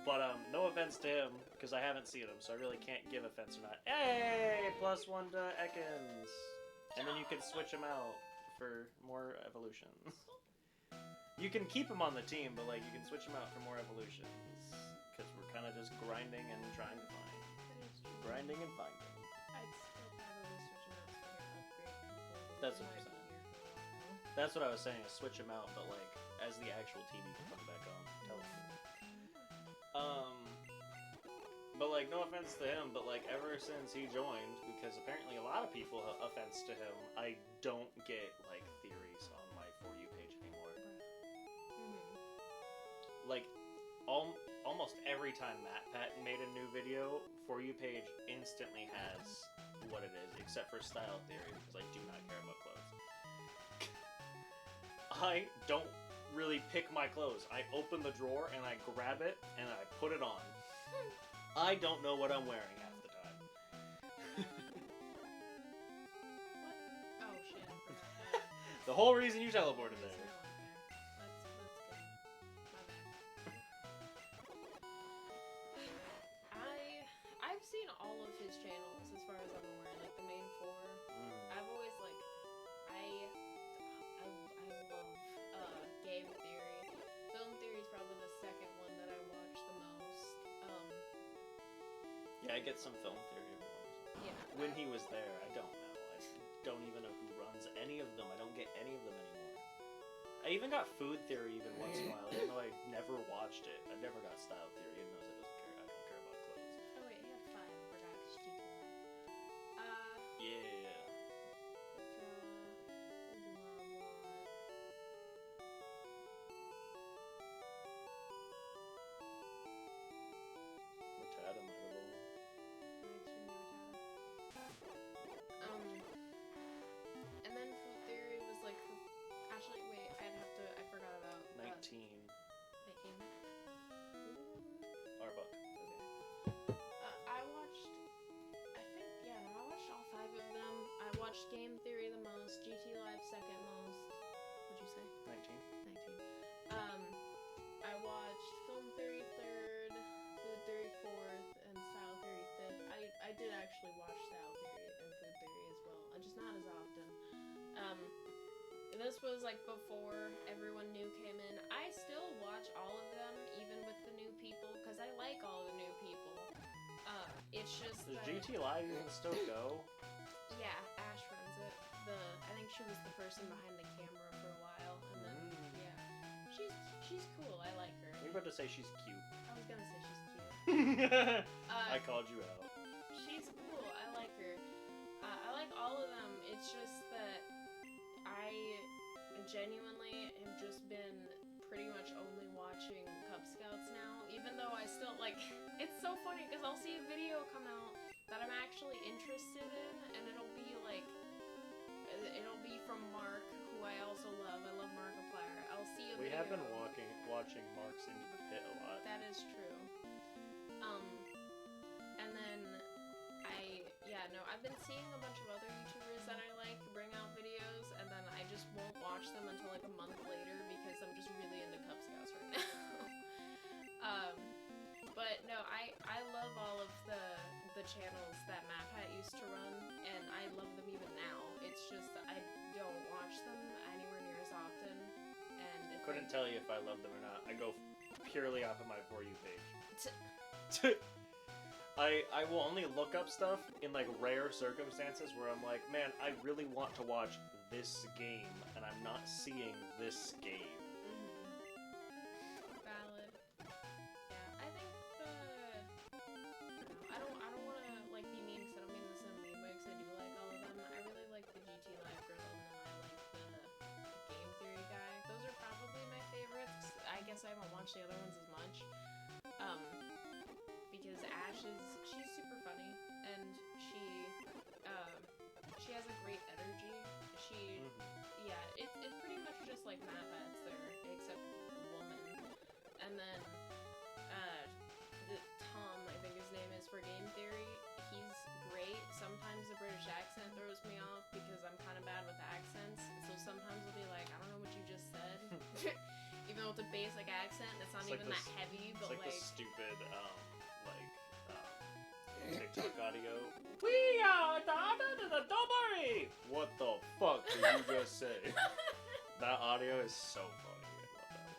But, no offense to him, because I haven't seen him, so I really can't give offense or not. Hey! +1 to Ekans! And then you can switch him out for more evolutions. You can keep him on the team, but, like, you can switch him out for more evolutions. Because we're kind of just grinding and trying to find. Grinding and finding. I'd still probably switch him out so I can upgrade people. That's what I'm saying. That's what I was saying, is switch him out, but, like, as the actual team, you can put him back on. Tell him. But, like, no offense to him, but, like, ever since he joined, because apparently a lot of people have offense to him, I don't get, like, theories on my For You page anymore. Like, almost every time MatPat made a new video, For You page instantly has what it is, except for style theory, because I do not care about clothes. I don't really pick my clothes. I open the drawer and I grab it and I put it on. I don't know what I'm wearing half the time. What? Oh shit, I forgot. The whole reason you teleported there. That's good. My bad. I've seen all of his channels as far as I'm aware, like the main 4. I've always I love game theory. Film theory is probably the second one that I watch the most. Yeah, I get some film theory every once in a while. Yeah. When he was there, I don't know. I don't even know who runs any of them. I don't get any of them anymore. I even got food theory even once in a while, even though I never watched it. I never got style theory, even though I don't care about clothes. Oh wait, he had 5. I forgot because GT. Yeah. Rattata might have won. And then food theory was like, actually, wait, I forgot about 19. 19. Arbuck. Okay. I watched all 5 of them. I watched Game Theory the most, GT Live second most. What'd you say? 19. 19. I watched Film Theory 3rd, Food Theory 4th, and Style Theory 5th. I did actually watch Style Theory and Food Theory as well, just not as often. This was like before everyone new came in. I still watch all of them, even with the new people, because I like all the new people. It's just Does that, GT Live even still go? yeah, Ash runs it. I think she was the person behind the camera for a while, and then yeah, she's cool. I like her. You're about to say she's cute. I was gonna say she's cute. I called you out. She's cool. I like her. I like all of them. It's just that I genuinely have just been pretty much only watching Cub Scouts now, even though I still, like, it's so funny because I'll see a video come out that I'm actually interested in, and it'll be from Mark, who I also love. I love Markiplier. I'll see a We video. have been watching Mark's Into the Pit a lot. That is true. And then I've been seeing a bunch of other YouTubers that I like bring out videos, and then I just won't watch them until like a month later because I'm just really into Cub Scouts right now. But no, I love all of the channels that MatPat used to run, and I love them even now. It's just I don't watch them anywhere near as often, and Couldn't tell you if I love them or not. I go purely off of my For You page. I will only look up stuff in like rare circumstances where I'm like, man, I really want to watch this game, and I'm not seeing this game. Valid. Yeah, I think I don't want to like be mean because I don't mean this in a mean way because I do like all of them. I really like the GT Live girl, and then I like the Game Theory guy. Those are probably my favorites. I guess I haven't watched the other ones as much. Because Ash she's super funny, and she has a great energy. It's pretty much just like MatPat's there, except woman. And then Tom, I think his name is for Game Theory. He's great. Sometimes the British accent throws me off because I'm kind of bad with accents. So sometimes I'll be like, I don't know what you just said. Even though it's a basic accent, it's not even that heavy, but it's like the stupid TikTok audio. We are the Dobari! What the fuck did you just say? That audio is so funny. I love that one.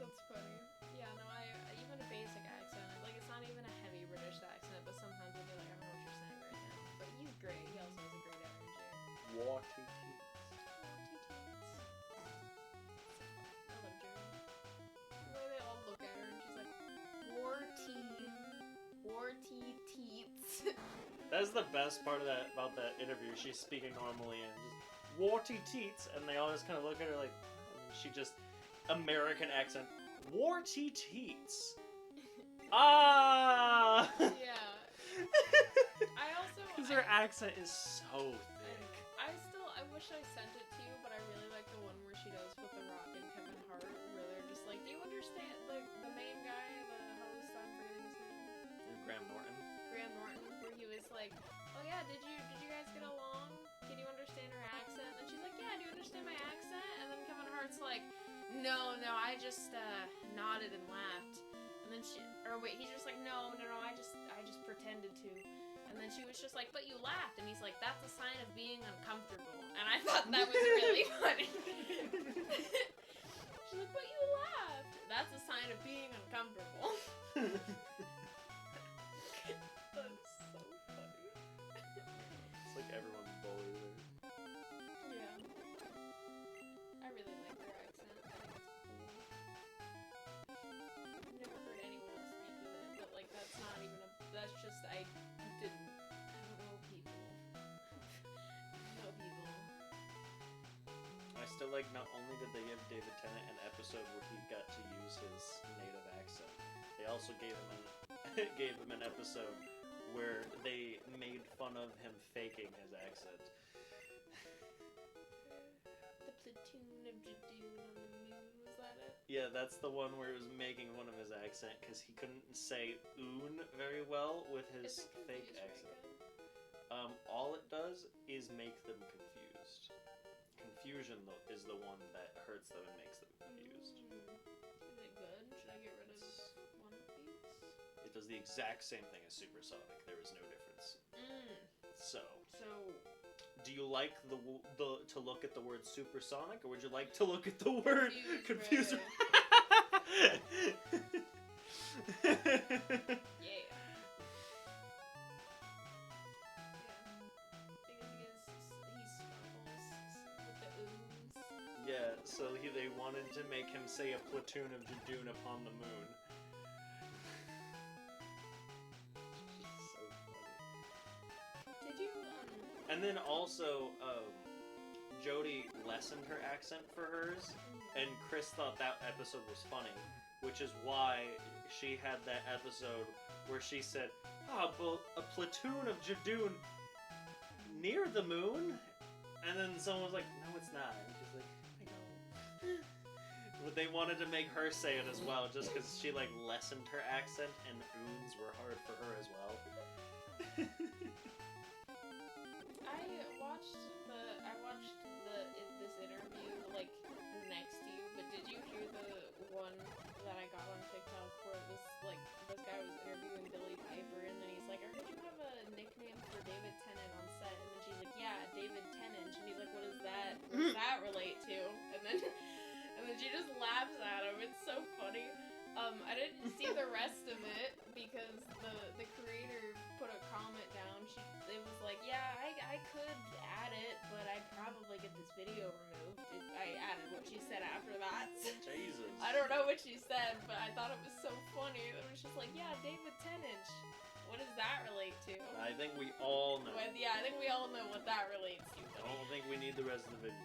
That's funny. Yeah, no, I even a basic accent, like it's not even a heavy British accent, but sometimes I'll be like, I don't know what you're saying right now. But he's great. He also has a great energy. Waty I love Jerry. The way they all look at her and she's like, warty teats. That's the best part of about that interview. She's speaking normally and just warty teats, and they all just kind of look at her like, and she just American accent, warty teats. Ah. Yeah. I also because her accent is so thick. I wish I sent it to you, but I really like the one where she does with The Rock and Kevin Hart, where they're just like, do you understand, like, the main guy, the host, I'm forgetting his name. Graham Norton, where he was like, oh yeah, did you guys get along? Can you understand her accent? And she's like, yeah, do you understand my accent? And then Kevin Hart's like, no, I just nodded and laughed. And then he's just like, no, I just pretended to. And then she was just like, but you laughed. And he's like, that's a sign of being uncomfortable. And I thought that was really funny. She's like, but you laughed. That's a sign of being uncomfortable. That's so funny. It's like everyone's bully there. Yeah. I really like her accent. I think it's cool. I've never heard anyone else speak with it, but like that's not even that's just I don't know people. I still like, not only did they give David Tennant an episode where he got to use his native accent, they also gave him an episode where they made fun of him faking his accent. The platoon of Jadoon on the moon, was that it? Yeah, that's the one where it was making fun of his accent because he couldn't say "oon" very well with his fake accent. All it does is make them confused. Confusion is the one that hurts them and makes them confused. Is it good? Should I get rid of one of these? It does the exact same thing as supersonic. There is no difference. So, do you like the to look at the word supersonic, or would you like to look at the word confused? Yeah. they wanted to make him say a platoon of Jadoon upon the moon. So funny. Did you, And then also, Jodie lessened her accent for hers, and Chris thought that episode was funny, which is why she had that episode where she said, a platoon of Jadoon near the moon? And then someone was like, no, it's not. And she's like, I know. But they wanted to make her say it as well, just because she, like, lessened her accent, and oons were hard for her as well. this interview, like, next to you, but did you hear the one that I got on TikTok where it was, like, this guy was interviewing Billie Piper, and then he's like, I heard you have a nickname for David Tennant on set, and then she's like, yeah, David Tennant, and he's like, what does that relate to? And then she just laughs at him. It's so funny. I didn't see the rest of it because the creator put a comment down. It was like, yeah, I could add it, but I'd probably get this video removed if I added what she said after that. Jesus. I don't know what she said, but I thought it was so funny. It was just like, yeah, David Tennant. What does that relate to? I think we all know. Well, yeah, I think we all know what that relates to. I don't think we need the rest of the video.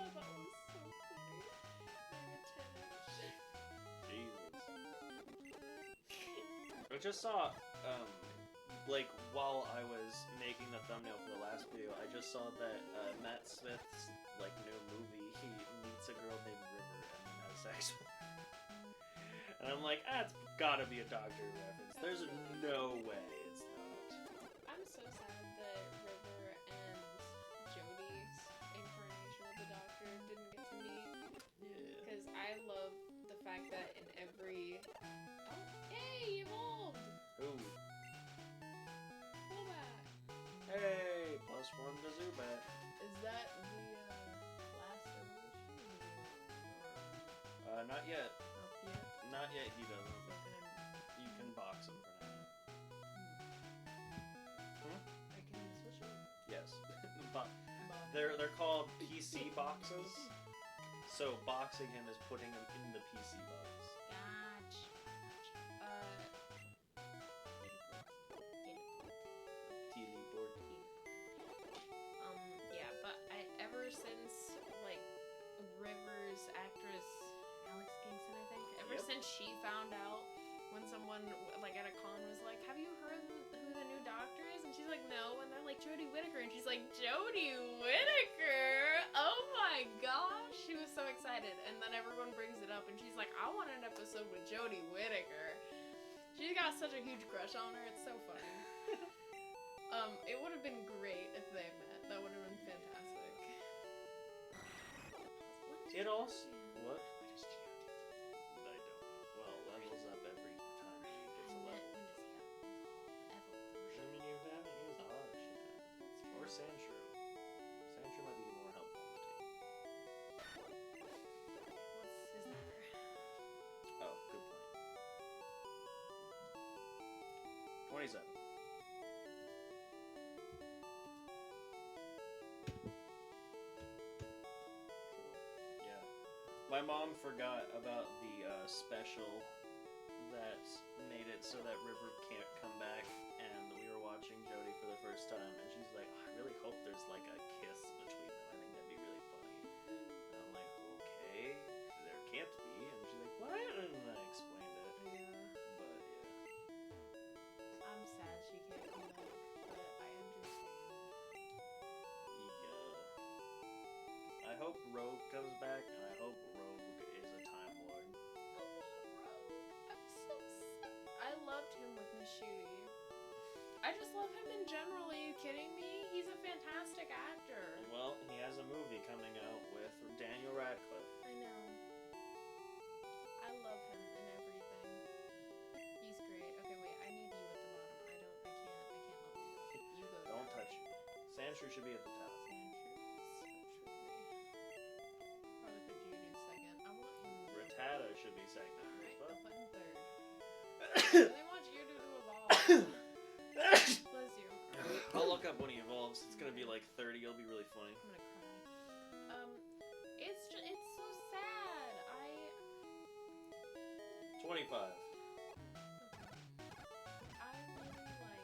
Oh, that was so funny. David Tennant. Jesus. I just saw, like, while I was making the thumbnail for the last video, I just saw that Matt Smith's, like, new movie, he meets a girl named River and then has sex with her. And I'm like, it's gotta be a Doctor Who reference. There's no way it's not. I'm so sad that River and Jodie's incarnation of the Doctor didn't get to meet. Yeah. Because I love the fact that in every... Oh, hey, he evolved! Ooh. Pullback! Hey, +1 to Zubat. Is that the last evolution? Not yet. Not yet. Not yet, he doesn't. Is that gonna... You can box him for now. I can switch them? Yes. They're called PC boxes. So boxing him is putting him in the PC box. Gotcha. Teleport. Yeah, but ever since, like, River's actress, Alex Kingston, I think, ever since she found out when someone, like, at a con was like, have you heard who the new Doctor is? And she's like, no, and they're like, Jodie Whittaker, and she's like, Jodie Whittaker? Oh my gosh! She was so excited, and then everyone brings it up, and she's like, I want an episode with Jodie Whittaker. She's got such a huge crush on her, it's so funny. It would have been great if they met. That would have been fantastic. It also... What? I don't know. Well, levels up every time he gets a level. I mean, you haven't used Osh yet. Or Sandshrew. Sandshrew might be more helpful on the team. What's his number? Oh, good point. 27. Yeah. My mom forgot about the special that made it so that River can't come back, and we were watching Jodie for the first time, and she's like, I really hope there's like a kiss between them. I think that'd be really funny. And I'm like, okay, there can't be. And she's like, what? And I explained it. Yeah. But yeah. I'm sad she can't come back, but I understand. I hope Rogue comes back, and I hope Rogue is a Time Lord. I love Rogue. I'm so sad. I loved him with Nishiri. I just love him in general. Are you kidding me? He's a fantastic actor. Well, he has a movie coming out with Daniel Radcliffe. I know. I love him in everything. He's great. Okay, wait. I need you at the bottom. I can't level you up. You go. Don't down. touch you. Sandshrew should be at the top. Probably put Jude in second. I want him. Rattata should be second. Alright, But... I'll put him third. I really want you to evolve. Bless you. I'll look up when he evolves. It's gonna be like 30. It'll be really funny. I'm gonna cry. Is 25. I really like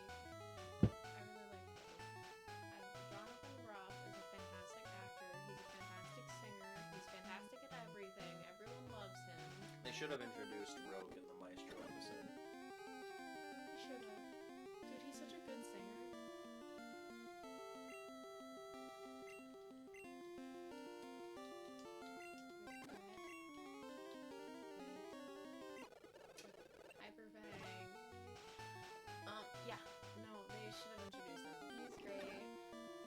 Jonathan Groff is a fantastic actor. He's a fantastic singer. He's fantastic at everything. Everyone loves him. They should have introduced Rogue in the Maestro episode. He should have. Dude, he's such a good singer. Hyper bang. Yeah. No, they should have introduced him. He's great.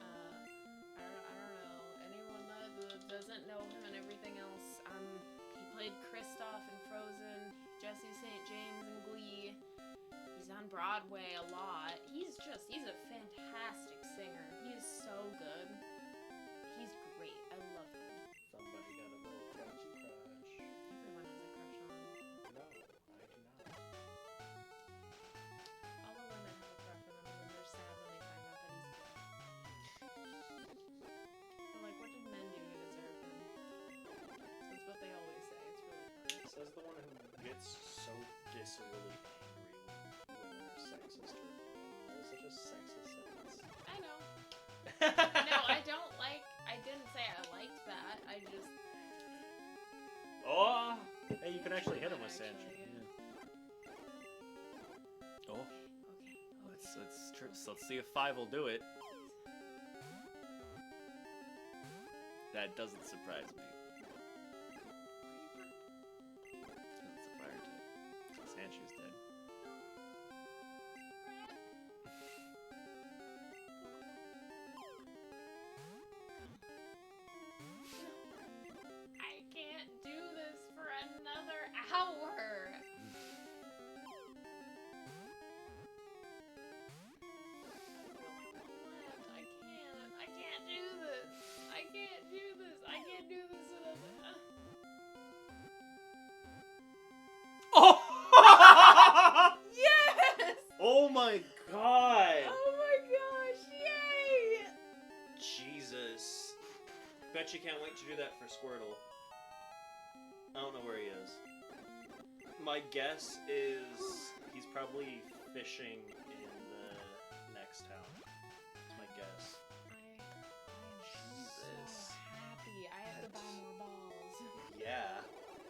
I don't know. Anyone that doesn't know him and everything else, he played Kristoff in Frozen, Jesse St. James in Glee. He's on Broadway a lot. He's a fantastic singer. He is so good. He's great. I love him. Somebody got a little crunchy crush. Everyone has a crush on him. No, I do not. All the women have a crush on him, and then they're sad when they find out that he's gay. They're like, what did men do to deserve him? That's what they always say. It's really funny. Says the one who gets so viscerally angry when women are sexist. That is such a sexist sentence. I know. No, I don't like. I didn't say I liked that. I just. Oh! Hey, you can actually hit him with Actually, Sandra. yeah. Oh, Okay. let's see if 5 will do it. That doesn't surprise me. It's a fire type. Sanchu's dead. I can't do this for another hour. I can't do this. I can't do this. I can't do this another. Oh! Yes! Oh my god! Oh my gosh! Yay! Jesus. Bet you can't wait to do that for Squirtle. I don't know where he is. My guess is he's probably fishing in the next town. That's my guess. I am Jesus. so happy. I have to buy more balls. Yeah,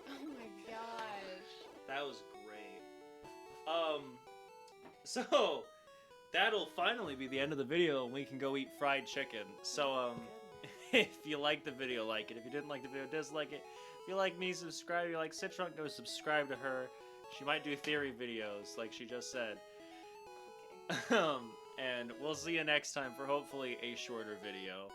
Oh my gosh. that was great. So that'll finally be the end of the video, and we can go eat fried chicken. So if you liked the video, like it. If you didn't like the video, dislike it. If you like me, subscribe. If you like Citron, go subscribe to her. She might do theory videos, like she just said. Okay. And we'll see you next time for hopefully a shorter video.